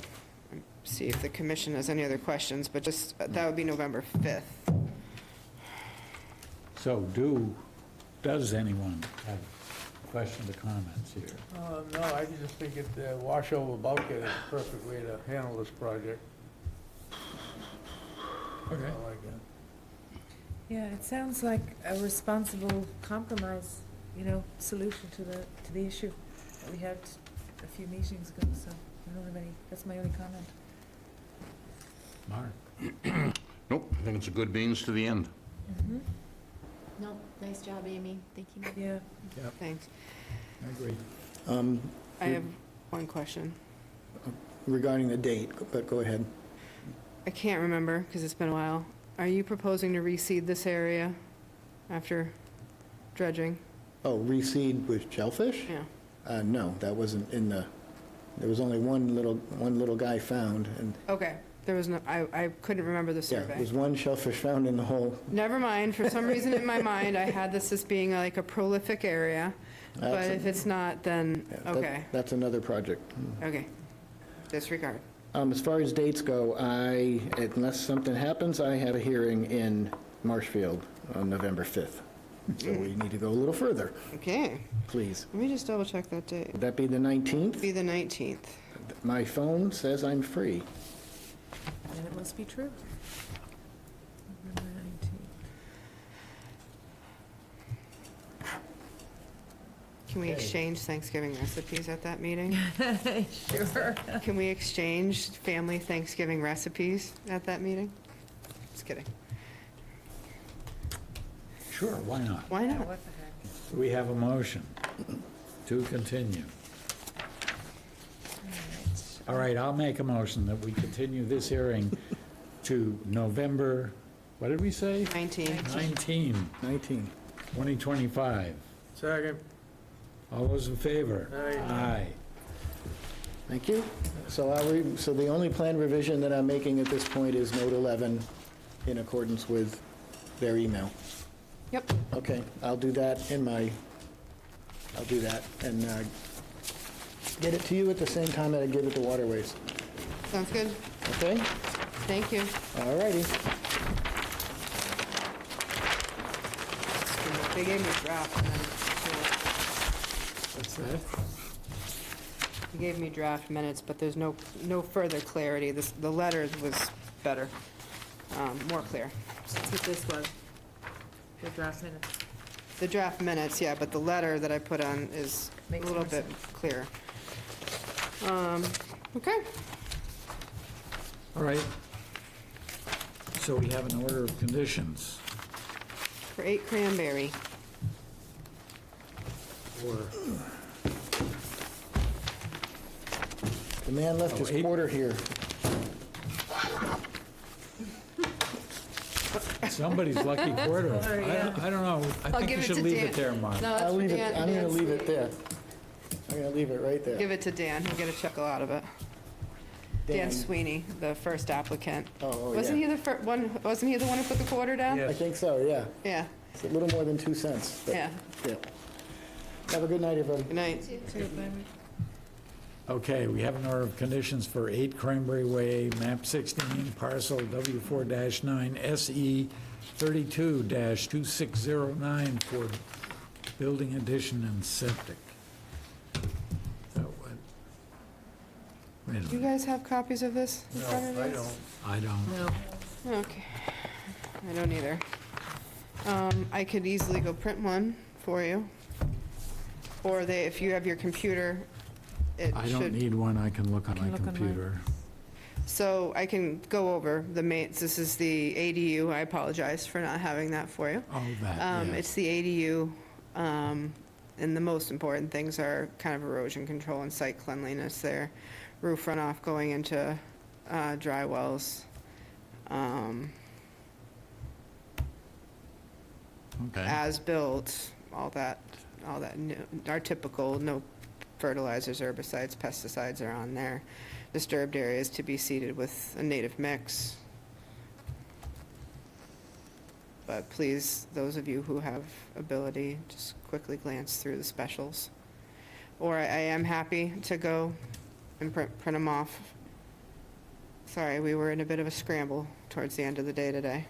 see if the commission has any other questions, but just, that would be November 5th. So does anyone have questions or comments here? No, I just think it, wash over bulkhead is the perfect way to handle this project. Okay. I like it. Yeah, it sounds like a responsible compromise, solution to the issue that we had a few meetings ago, so I don't have any, that's my only comment. Mark? Nope, I think it's a good means to the end. No, nice job, Amy. Thank you. Yeah. Thanks. I agree. I have one question. Regarding the date, but go ahead. I can't remember, because it's been a while. Are you proposing to reseed this area after dredging? Oh, reseed with shellfish? Yeah. No, that wasn't in the, there was only one little guy found, and, Okay, there was no, I couldn't remember the yeah, survey. there's one shellfish found in the whole. Never mind, for some reason in my mind, I had this as being like a prolific area, but That's a- if it's not, then, yeah, that- okay, That's another project. okay. Disregard. As far as dates go, unless something happens, I have a hearing in Marshfield on November 5th. So we need to go a little further, Okay, please. let me just double check that date. Would that be the 19th? Be the 19th. My phone says I'm free. And it must be true. November 19th. Can we exchange Thanksgiving recipes at that meeting? Sure. Can we exchange family Thanksgiving recipes at that meeting? Just kidding. Sure, why not? Why not? What the heck? We have a motion to continue. All right, I'll make a motion that we continue this hearing to November, what did we say? 19. 19, 19. 2025. Second. All those in favor? Aye. Thank you. So the only plan revision that I'm making at this point is note 11 in accordance with their email. Yep. Okay, I'll do that and get it to you at the same time that I give it to Waterways. Sounds good. Okay? Thank you. All righty. They gave me draft minutes. What's that? They gave me draft minutes, but there's no further clarity. The letter was better, more clear. That's what this was, the draft minutes. The draft minutes, yeah, but the letter that I put on is a Makes little more bit sense. clearer. Okay. All right. So we have an order of conditions For 8 Cranberry. for, The man left his Oh, 8. quarter here. somebody's lucky quarter. I don't know. I I'll think give you it should to leave Dan. it there, Mark. No, that's I'll for leave it, Dan. I'm gonna Dan's leave it sweet. there. I'm gonna leave it right there. Give it to Dan, he'll get a chuckle out of it. Dan Sweeney, the first applicant. Oh, Wasn't yeah. he the one, wasn't he the one who put the quarter down? I think so, yeah. Yeah, It's a little more than 2 cents. but, yeah. yeah. Have a good night, everybody. Good night. Okay, we have an order of conditions for 8 Cranberry Way, map 16, parcel W4-9 SE 32-2609 for building addition and septic. That what? Wait a Do you minute, guys have copies of this in front of you? I don't. No. Okay, I don't either. I could easily go print one for you. Or if you have your computer, it I don't should, need one, I can look on Can my look on mine. computer. so I can go over the main, this is the ADU, I apologize for not having that for you. Oh, that, yes. It's the ADU, and the most important things are kind of erosion control and site cleanliness there. Roof runoff going into dry wells. Okay, As built, all that, our typical, no fertilizers, herbicides, pesticides are on there. Disturbed areas to be seeded with a native mix. But please, those of you who have ability, just quickly glance through the specials. Or I am happy to go and print them off. Sorry, we were in a bit of a scramble towards the end of the day today.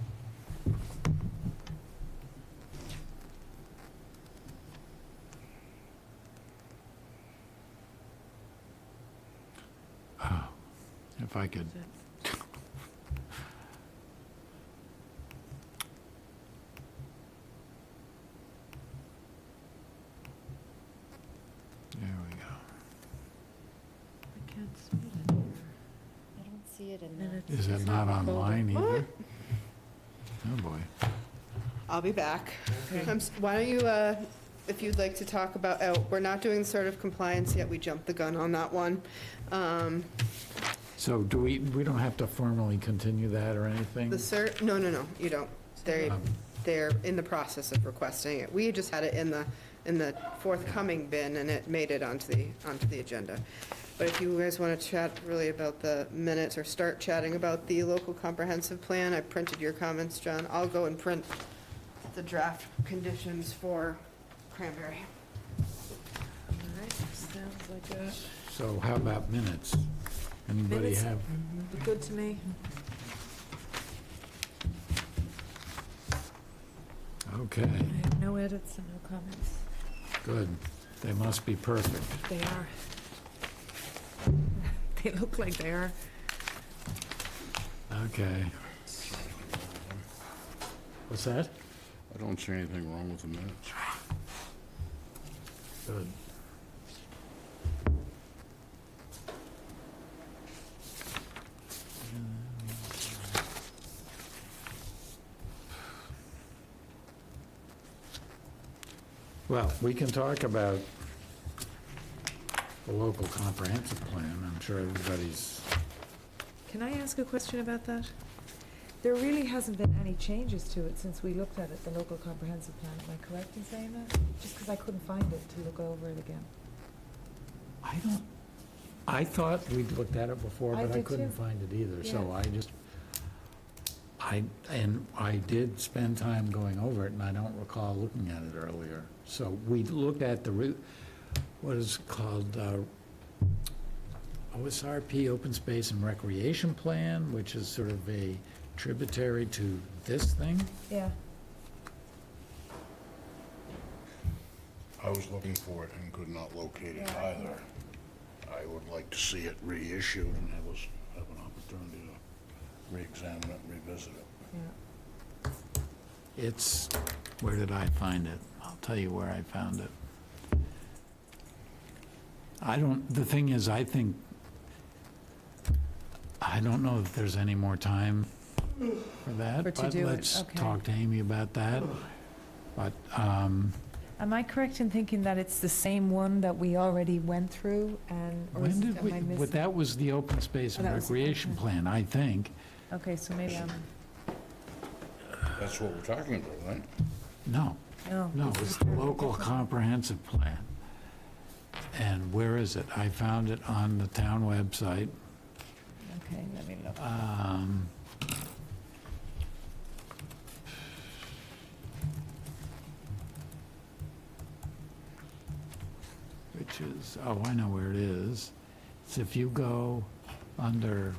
if I could. There we go. I can't see it in here. I don't see it in the. Minutes. Is it It's not in the folder. online either? What? Oh, boy. I'll be back. Okay. Why don't you, if you'd like to talk about, we're not doing sort of compliance yet, we jumped the gun on that one. So do we don't have to formally continue that or anything? The cert, no, you don't. They're in the process of requesting it. We just had it in the forthcoming bin, and it made it onto the agenda. But if you guys want to chat really about the minutes or start chatting about the local comprehensive plan, I printed your comments, John. I'll go and print the draft conditions for Cranberry. All right, sounds like a, So how about minutes? Anybody Minutes? have? good to me. Okay, I have no edits and no comments. good. They must be perfect. They are. They look like they are. Okay. What's that? I don't see anything wrong with the minutes. Good. Well, we can talk about the local comprehensive plan. I'm sure everybody's, Can I ask a question about that? There really hasn't been any changes to it since we looked at it, the local comprehensive plan. Am I correct in saying that? Just because I couldn't find it to look over it again. I thought we'd looked at it before, I but I did couldn't too. find it either, so Yeah. I did spend time going over it, and I don't recall looking at it earlier. So we looked at what is called OSRP, Open Space and Recreation Plan, which is sort of a tributary to this thing. Yeah. I was looking for it and could not locate it either. I would like to see it reissued and have an opportunity to re-examine it and revisit it. It's, where did I find it? I'll tell you where I found it. The thing is, I don't know if there's any more time for that, To but do it, let's okay. talk to Amy about that. But, Am I correct in thinking that it's the same one that we already went through, or when is, did we, am I but missing? that was the open space and Oh, that was- recreation okay. plan, I think. Okay, so maybe I'm, That's what we're talking about, right? No, no. no, it's the local comprehensive plan. And where is it? I found it on the town website. Okay, let me look. Which is, oh, I know where it is. It's if you go under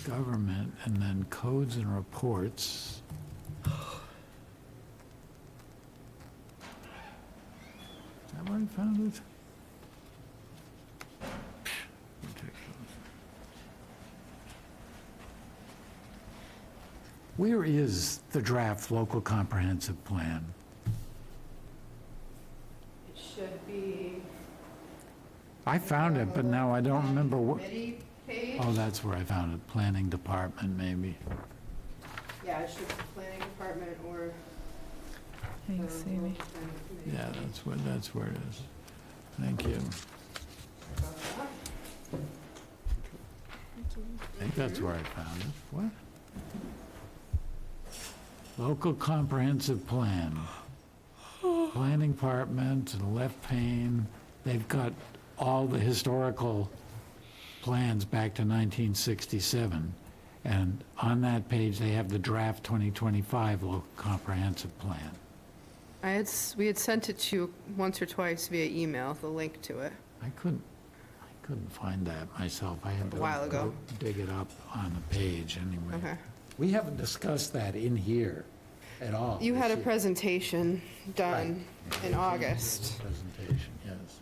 government and then codes and reports. Is that where I found it? Ridiculous. Where is the draft local comprehensive plan? It should be. I found it, but now I don't remember what. Committee page? Oh, that's where I found it, planning department, maybe. Yeah, it should be planning department or. Thanks, Amy. Yeah, that's where it is. Thank you. I think that's where I found it. What? Local comprehensive plan. Planning department, and left pane, they've got all the historical plans back to 1967. And on that page, they have the draft 2025 local comprehensive plan. We had sent it to you once or twice via email, the link to it. I couldn't find that myself. I had to A while ago. go dig it up on the page anyway. Okay. We haven't discussed that in here at all. You had a this year. presentation done in August. Presentation, yes.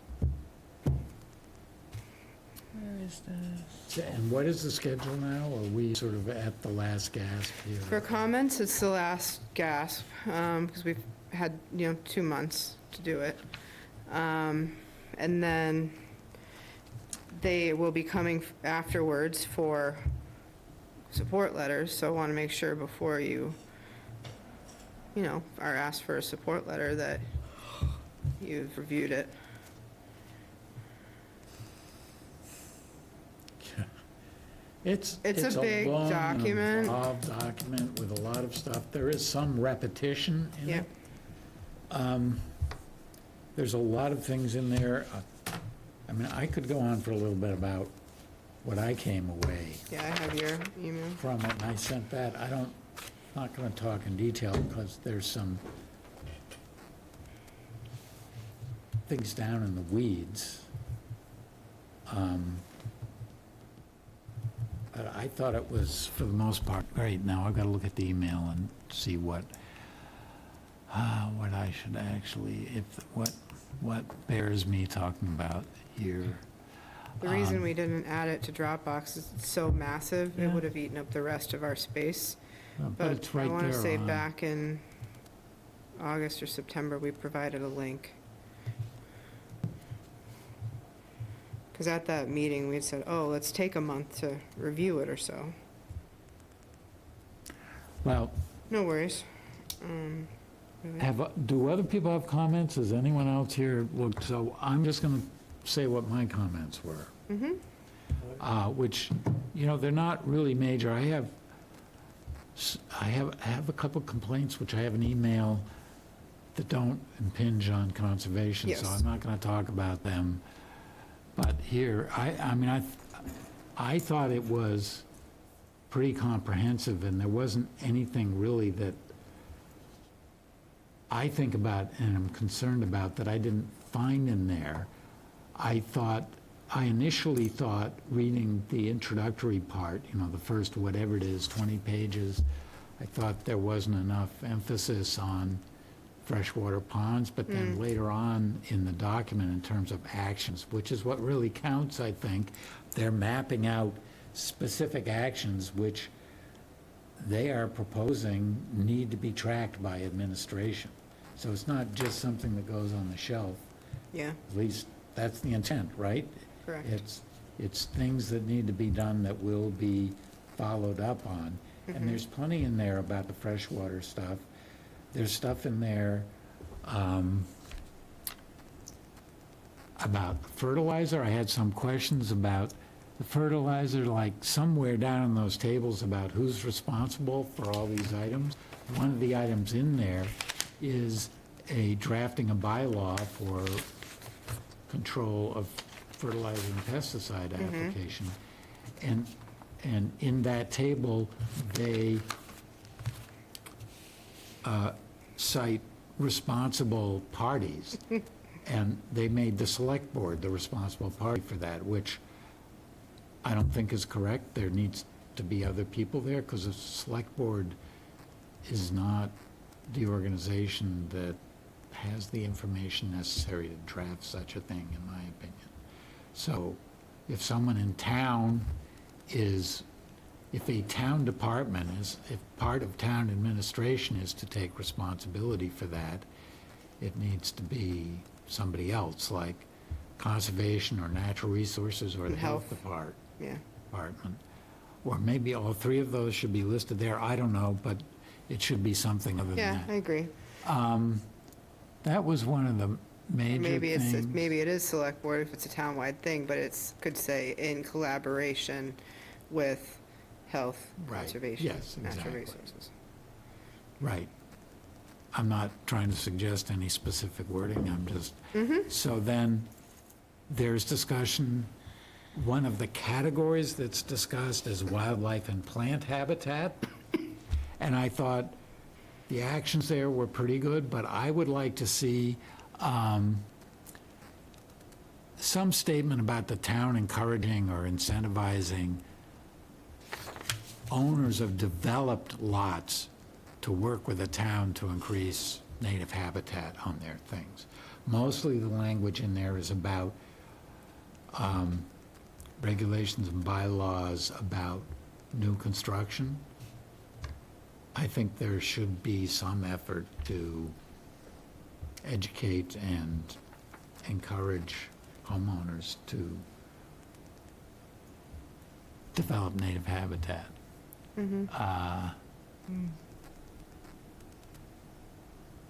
Where is this? And what is the schedule now? Are we sort of at the last gasp here? For comments, it's the last gasp, because we've had, 2 months to do it. And then they will be coming afterwards for support letters, so I want to make sure before you, are asked for a support letter that you've reviewed it. It's a big long and document. involved document with a lot of stuff. There is some repetition in Yep. it. There's a lot of things in there. I mean, I could go on for a little bit about what I came away Yeah, I have your email. from it, and I sent that. Not going to talk in detail because there's some things down in the weeds. But I thought it was, for the most part, great. Now I've got to look at the email and see what I should actually, what bears me talking about here. The reason we didn't add it to Dropbox is it's so massive, it would have eaten up the rest of our space. But it's I right want to there say on- back in August or September, we provided a link. Because at that meeting, we had said, oh, let's take a month to review it or so. Well, No worries. do other people have comments? Has anyone else here looked? So I'm just going to say what my comments were. Which, they're not really major. I have a couple complaints, which I have an email that don't impinge on conservation, so Yes. I'm not going to talk about them. But here, I thought it was pretty comprehensive, and there wasn't anything really that I think about and I'm concerned about that I didn't find in there. I initially thought, reading the introductory part, the first, whatever it is, 20 pages, I thought there wasn't enough emphasis on freshwater ponds, but then later on in the document, in terms of actions, which is what really counts, I think, they're mapping out specific actions which they are proposing need to be tracked by administration. So it's not just something that goes on the shelf. Yeah, At least that's the intent, right? correct. It's things that need to be done that will be followed up on. And there's plenty in there about the freshwater stuff. There's stuff in there about fertilizer. I had some questions about the fertilizer, like somewhere down in those tables about who's responsible for all these items. One of the items in there is drafting a bylaw for control of fertilizer and pesticide application. And in that table, they cite responsible parties. And they made the select board the responsible party for that, which I don't think is correct. There needs to be other people there, because the select board is not the organization that has the information necessary to draft such a thing, in my opinion. So if someone in town if a town department if part of town administration is to take responsibility for that, it needs to be somebody else, like conservation or natural resources or the health department. Yeah. Or maybe all three of those should be listed there, I don't know, but it should be something other than Yeah, that. I agree. That was one of the major things. Maybe it is select board if it's a townwide thing, but could say in collaboration with health, Right, conservation, yes, natural exactly. resources. Right. I'm not trying to suggest any specific wording, I'm just, so then there's discussion, one of the categories that's discussed is wildlife and plant habitat. And I thought the actions there were pretty good, but I would like to see some statement about the town encouraging or incentivizing owners of developed lots to work with the town to increase native habitat on their things. Mostly the language in there is about regulations and bylaws about new construction. I think there should be some effort to educate and encourage homeowners to develop native habitat.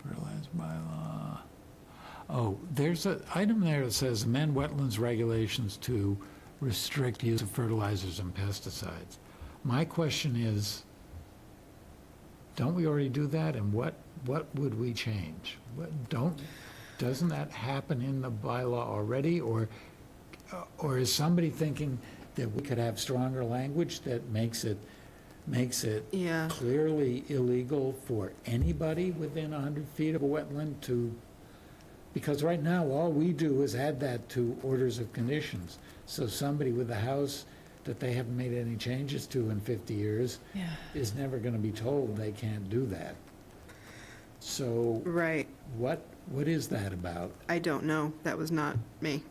Fertilizer bylaw. Oh, there's an item there that says amend wetlands regulations to restrict use of fertilizers and pesticides. My question is, don't we already do that, and what would we change? Doesn't that happen in the bylaw already, or is somebody thinking that we could have stronger language that makes it Yeah. clearly illegal for anybody within 100 feet of a wetland to, because right now, all we do is add that to orders of conditions. So somebody with a house that they haven't made any changes to in 50 years is never going to be told they can't do that. So Right. what is that about? I don't know. That was not me.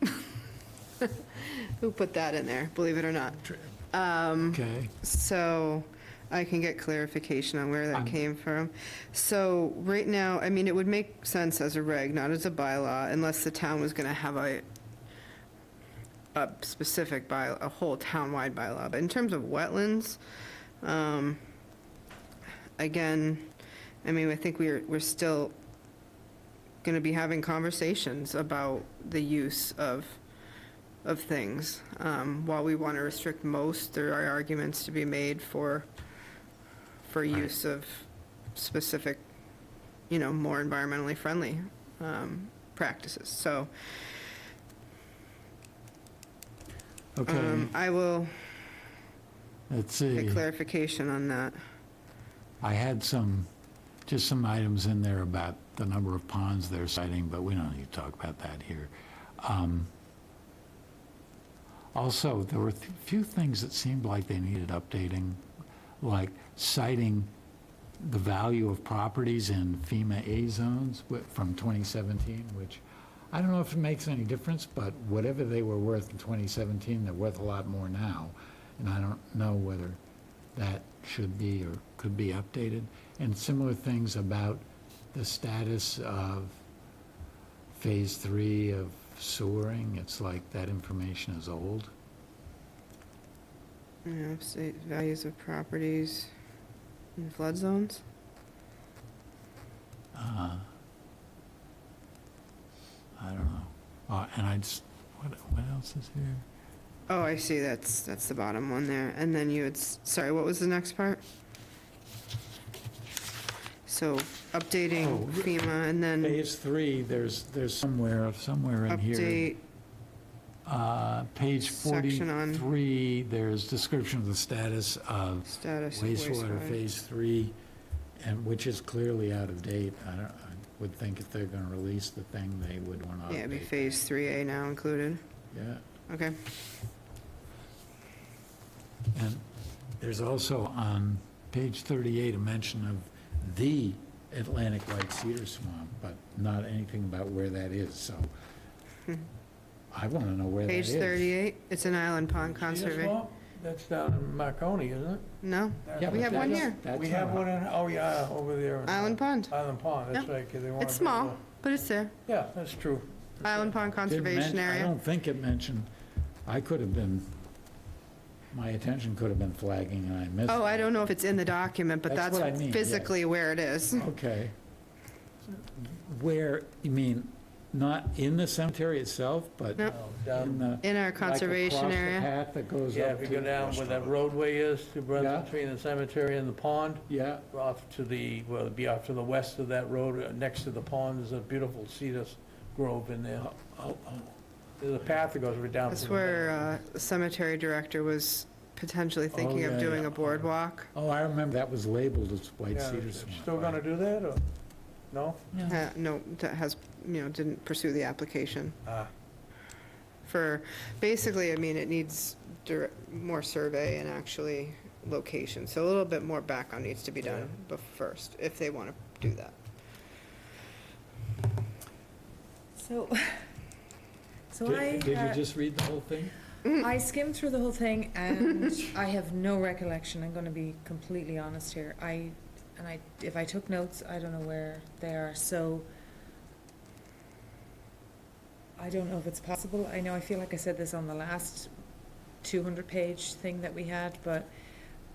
Who put that in there, believe it or not. Okay, So I can get clarification on where that came from. So right now, I mean, it would make sense as a reg, not as a bylaw, unless the town was going to have a specific bylaw, a whole town-wide bylaw. But in terms of wetlands, again, I mean, I think we're still going to be having conversations about the use of things. While we want to restrict most, there are arguments to be made for use of specific, more environmentally friendly practices. So okay, I will let's get see. clarification on that. I had just some items in there about the number of ponds they're citing, but we don't need to talk about that here. Also, there were a few things that seemed like they needed updating, like citing the value of properties in FEMA A zones from 2017, which I don't know if it makes any difference, but whatever they were worth in 2017, they're worth a lot more now. And I don't know whether that should be or could be updated. And similar things about the status of Phase 3 of sewering. It's like that information is old. Yeah, state values of properties in flood zones. I don't know. And I just, what else is here? Oh, I see, that's the bottom one there. And then you had, sorry, what was the next part? So updating FEMA and then Phase 3, there's somewhere in here. update Page Section on- 43, there's description of the status of status of wastewater Phase 3, and which is clearly out of date. I would think if they're going to release the thing, they would want to update. Yeah, it'd be Phase 3A now included. Yeah. Okay. And there's also on page 38 a mention of the Atlantic White Cedar Swamp, but not anything about where that is, so I want to know where that is. Page 38, it's an island pond Cedar conservation. Swamp? That's down in Marconi, isn't it? No, Yeah, we but have one that's- here. that's We have not- one in, oh, yeah, over there. in, Island Pond. Island Pond, that's Yeah. right, 'cause they want to. It's small, but it's there. Yeah, that's true. Island Pond Didn't Conservation men- I Area. don't think it mentioned, my attention could have been flagging and I missed it. Oh, I don't know if it's in the document, but That's that's what I mean, physically where it is. Okay. Where, you mean, not in the cemetery itself, but Nope. Down, in the, In our like conservation across the area. path that goes yeah, up if you go to, down where that roadway is, to run Yeah. between the cemetery and the pond, yeah, off to the, well, it'd be off to the west of that road, next to the pond, there's a beautiful cedar grove in there. There's a path that goes right down. That's to the where the cemetery director was potentially thinking yeah, of doing yeah. a boardwalk. oh, I remember that was labeled as White Yeah, Cedar Swamp. still gonna do that, or, no? No, that has, didn't pursue the application. Ah. For, basically, I mean, it needs more survey and actually location. So a little bit more background needs to be done first, if they want to do that. So I, Did you just read the whole thing? I skimmed through the whole thing and I have no recollection. I'm going to be completely honest here. If I took notes, I don't know where they are. So I don't know if it's possible. I know I feel like I said this on the last 200-page thing that we had, but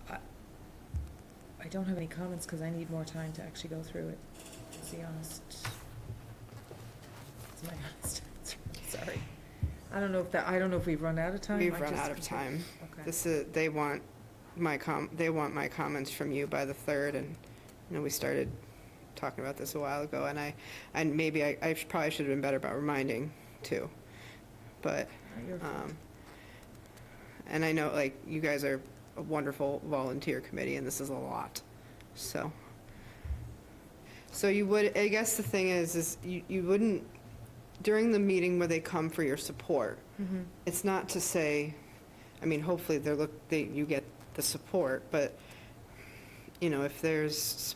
I don't have any comments because I need more time to actually go through it. That's the honest. That's my honest answer. Sorry. I don't know if we've run out of time. We've run out of time. Okay. They want my comments from you by the 3rd, and, we started talking about this a while ago, and maybe I probably should have been better about reminding, too. But, You're fine. and I know, like, you guys are a wonderful volunteer committee, and this is a lot, so. So you would, I guess the thing is you wouldn't, during the meeting where they come for your support, Mhm. it's not to say, I mean, hopefully you get the support, but, if there's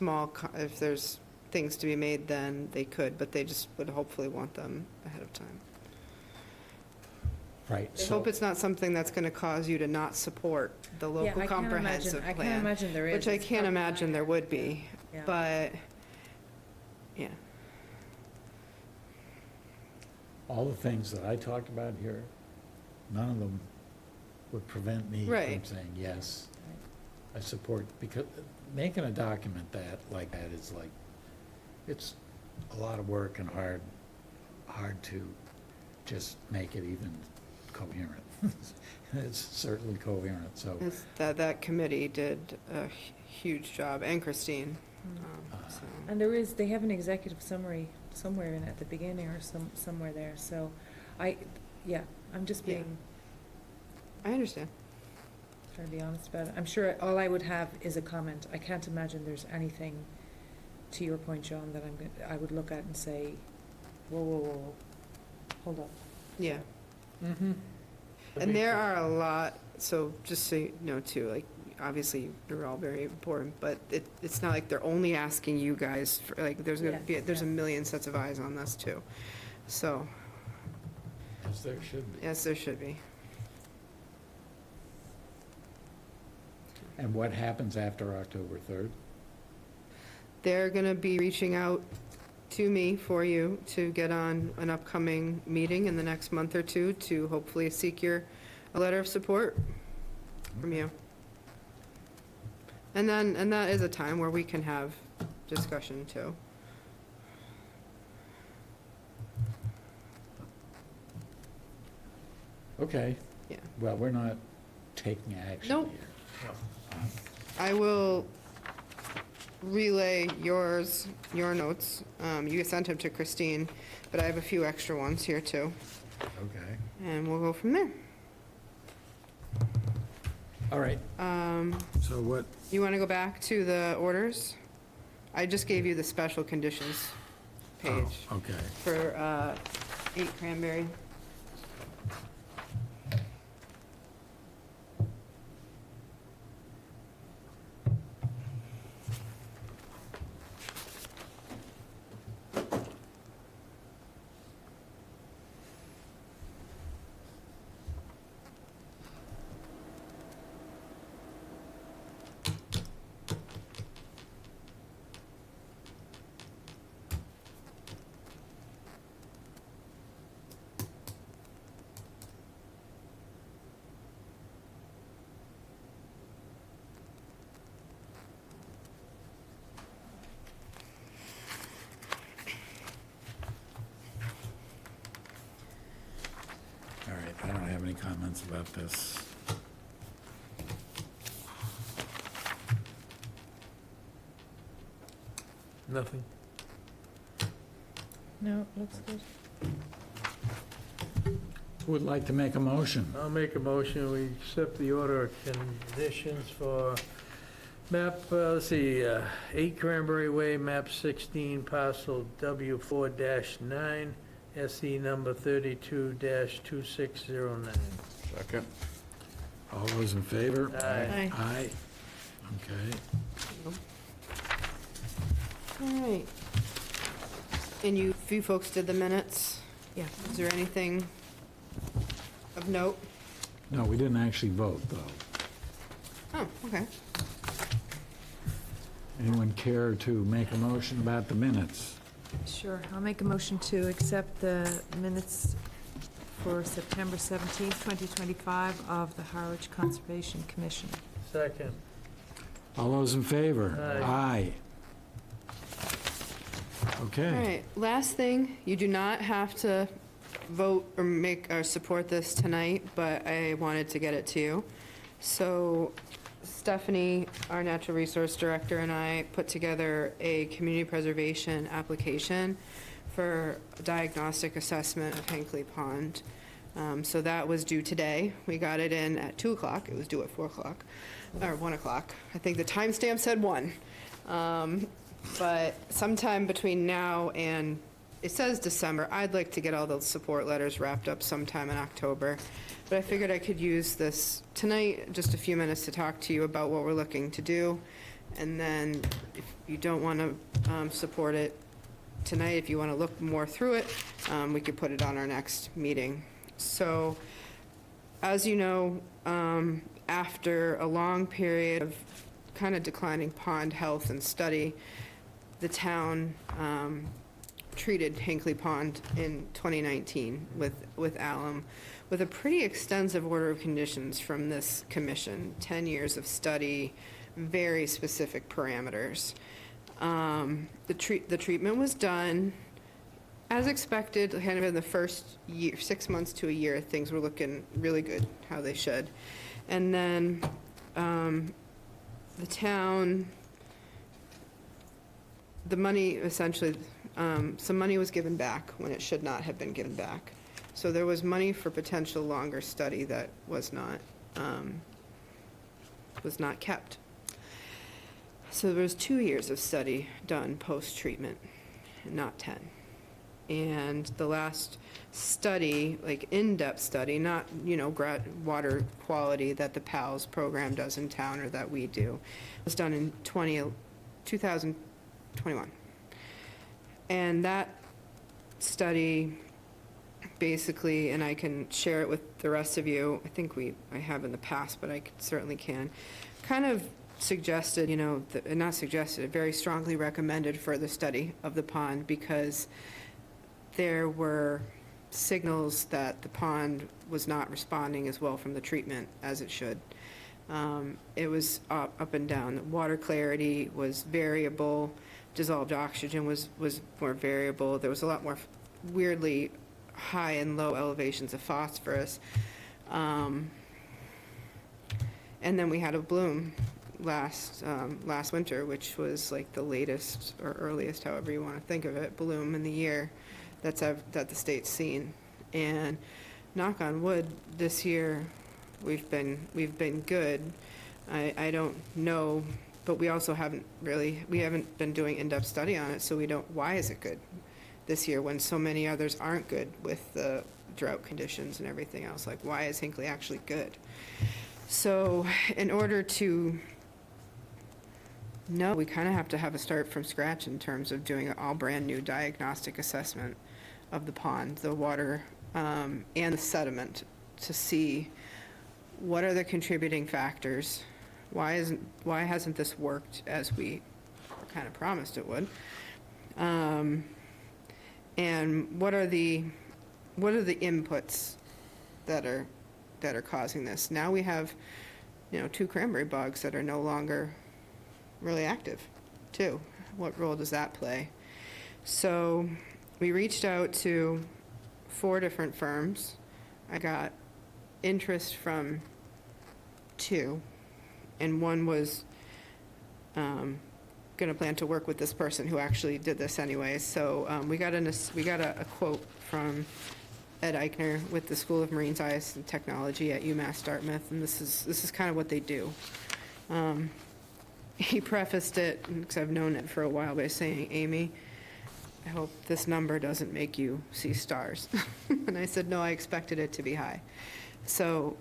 if there's things to be made, then they could, but they just would hopefully want them ahead of time. Right. I hope it's not something that's going to cause you to not support the Yeah, local I can't comprehensive imagine- I plan. can't imagine there is. Which I It's can't probably imagine there would be, Yeah. but, yeah. All the things that I talked about here, none of them would prevent me from Right. saying, yes, I support, because making a document like that is like, it's a lot of work and hard to just make it even coherent. It's certainly coherent, so. That committee did a huge job, and Christine. So. And they have an executive summary somewhere in at the beginning or somewhere there, so I'm just Yeah. being, I understand. trying to be honest about it. I'm sure all I would have is a comment. I can't imagine there's anything, to your point, John, that I would look at and say, whoa, whoa, whoa, whoa, hold up. Yeah. Mm-hmm. And there are a lot, so just so you know too, like, obviously, you're all very important, but it's not like they're only asking you guys, for like, there's gonna be, there's a million sets of eyes on this too. So, As there should be. yes, there should be. And what happens after October 3rd? They're gonna be reaching out to me for you to get on an upcoming meeting in the next month or two to hopefully seek a letter of support from you. And that is a time where we can have discussion too. Okay. Yeah. Well, we're not taking action Nope. here. I will relay your notes. You sent them to Christine, but I have a few extra ones here too, Okay. and we'll go from there. All right. So what, You want to go back to the orders? I just gave you the special conditions page okay. for 8 Cranberry. All right, I don't have any comments about this. Nothing. No, looks good. Who would like to make a motion? I'll make a motion, we accept the order of conditions for map, 8 Cranberry Way, map 16, parcel W4-9, SE number 32-2609. Second. All those in favor? Aye. Aye. Okay. All right. And you folks did the minutes? Yeah. Is there anything of note? No, we didn't actually vote, though. Oh, okay. Anyone care to make a motion about the minutes? Sure, I'll make a motion to accept the minutes for September 17th, 2025 of the Harwich Conservation Commission. Second. All those in favor? Aye. Aye. Okay. All right, last thing, you do not have to vote or support this tonight, but I wanted to get it to you. So Stephanie, our natural resource director, and I put together a community preservation application for diagnostic assessment of Hinkley Pond. So that was due today. We got it in at 2 o'clock. It was due at 4 o'clock, or 1 o'clock. I think the timestamp said 1. But sometime between now and, it says December, I'd like to get all the support letters wrapped up sometime in October. But I figured I could use this tonight, just a few minutes to talk to you about what we're looking to do. And then if you don't want to support it tonight, if you want to look more through it, we could put it on our next meeting. So, as you know, after a long period of kind of declining pond health and study, the town treated Hinkley Pond in 2019 with alum, with a pretty extensive order of conditions from this commission, 10 years of study, very specific parameters. The treatment was done as expected, kind of in the first year, 6 months to a year, things were looking really good, how they should. And then the town, the money essentially, some money was given back when it should not have been given back. So there was money for potential longer study that was not kept. So there was 2 years of study done post-treatment, not 10. And the last study, like in-depth study, not, water quality that the PALS program does in town or that we do, was done in 2021. And that study basically, and I can share it with the rest of you, I have in the past, but I certainly can, kind of suggested, not suggested, very strongly recommended further study of the pond because there were signals that the pond was not responding as well from the treatment as it should. It was up and down. The water clarity was variable. Dissolved oxygen was more variable. There was a lot more weirdly high and low elevations of phosphorus. And then we had a bloom last winter, which was like the latest or earliest, however you want to think of it, bloom in the year that the state's seen. And knock on wood, this year we've been good. I don't know, but we also haven't been doing in-depth study on it, so we don't, why is it good this year when so many others aren't good with the drought conditions and everything else? Like, why is Hinckley actually good? So in order to know, we kind of have to have a start from scratch in terms of doing an all brand-new diagnostic assessment of the pond, the water, and the sediment to see what are the contributing factors. Why hasn't this worked as we kind of promised it would? And what are the inputs that are causing this? Now we have, 2 cranberry bogs that are no longer really active, too. What role does that play? So we reached out to 4 different firms. I got interest from 2, and one was going to plan to work with this person who actually did this anyway. So we got a quote from Ed Eichner with the School of Marine Science and Technology at UMass Dartmouth, and this is kind of what they do. He prefaced it, because I've known it for a while, by saying, "Amy, I hope this number doesn't make you see stars." And I said, "No, I expected it to be high." So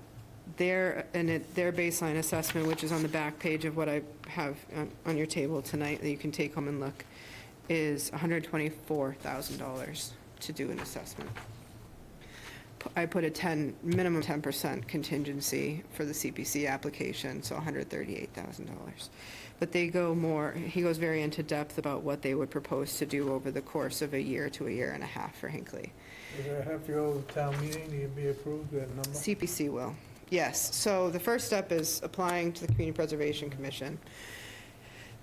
their baseline assessment, which is on the back page of what I have on your table tonight that you can take home and look, is $124,000 to do an assessment. I put a minimum 10% contingency for the CPC application, so $138,000. But he goes very into depth about what they would propose to do over the course of a year to a year and a half for Hinckley. Does it have to go to town meeting to be approved, that number? CPC will, yes. So the first step is applying to the Community Preservation Commission.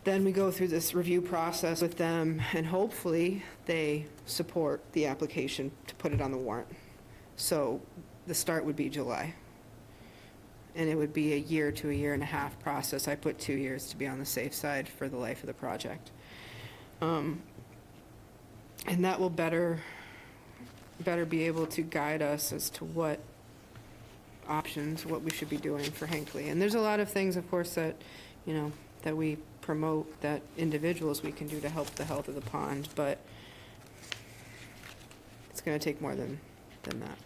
Then we go through this review process with them, and hopefully they support the application to put it on the warrant. So the start would be July. And it would be a year to a year and a half process. I put 2 years to be on the safe side for the life of the project. And that will better be able to guide us as to what options, what we should be doing for Hinckley. And there's a lot of things, of course, that, that we promote, that individuals we can do to help the health of the pond, but it's going to take more than that.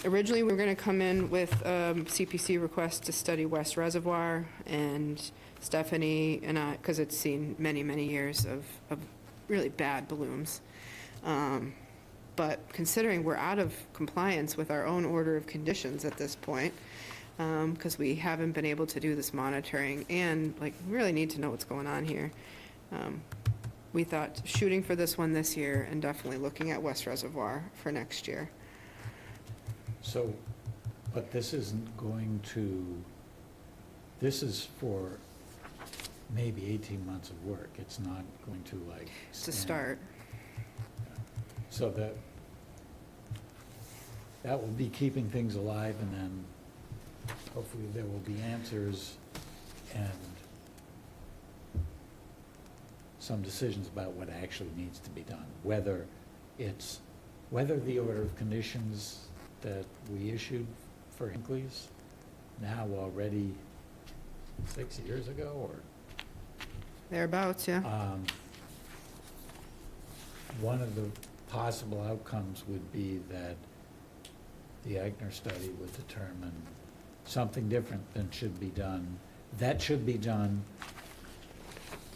Originally, we were going to come in with CPC request to study West Reservoir, and Stephanie and I, because it's seen many, many years of really bad blooms. But considering we're out of compliance with our own order of conditions at this point, because we haven't been able to do this monitoring, and we really need to know what's going on here, we thought shooting for this one this year and definitely looking at West Reservoir for next year. So, but this isn't going to, this is for maybe 18 months of work. It's not going to To start. So that will be keeping things alive, and then hopefully there will be answers and some decisions about what actually needs to be done, whether the order of conditions that we issued for Hinckley's now already 6 years ago, or Thereabouts, yeah. one of the possible outcomes would be that the Eichner study would determine something different than should be done, that should be done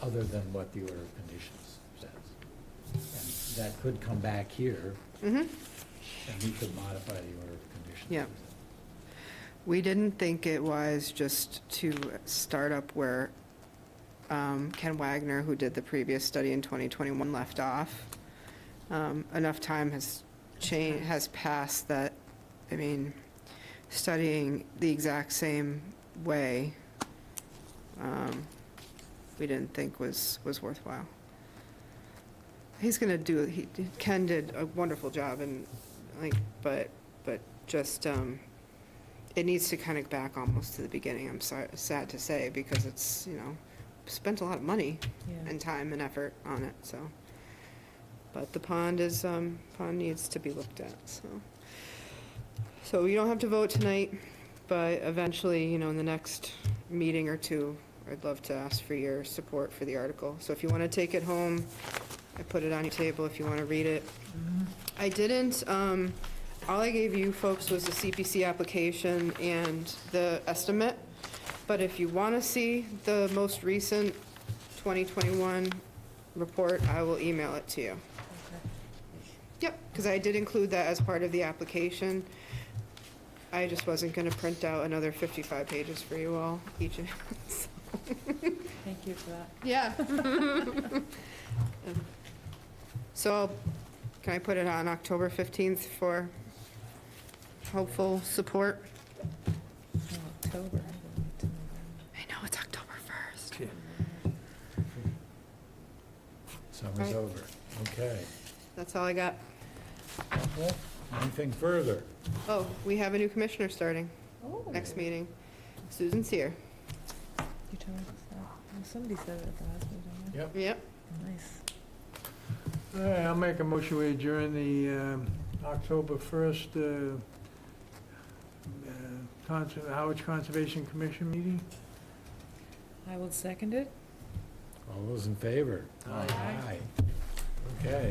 other than what the order of conditions says. And that could come back here, Mm-hmm. and we could modify the order of conditions. Yeah. We didn't think it wise just to start up where Ken Wagner, who did the previous study in 2021, left off. Enough time has passed that, I mean, studying the exact same way, we didn't think was worthwhile. He's gonna do, Ken did a wonderful job, and like, but just, it needs to kind of back almost to the beginning, I'm sorry, sad to say, because it's, spent a lot of money Yeah. and time and effort on it, so. But the pond needs to be looked at, so. So you don't have to vote tonight, but eventually, in the next meeting or two, I'd love to ask for your support for the article. So if you want to take it home, I put it on your table if you want to read it. I didn't, all I gave you folks was the CPC application and the estimate, but if you want to see the most recent 2021 report, I will email it to you. Yep, because I did include that as part of the application. I just wasn't going to print out another 55 pages for you all, each and Thank you for that. yeah. So, can I put it on October 15th for hopeful support? October. I know, it's October 1st. Summer's Right. over. Okay. That's all I got. Anything further? Oh, we have a new commissioner starting next meeting. Susan's here. You told us that. Well, somebody said it at the last meeting. Yep. Yep. Nice. All right, I'll make a motion we adjourn the October 1st Harwich Conservation Commission meeting. I will second it. All those in favor? Aye. Aye. Okay.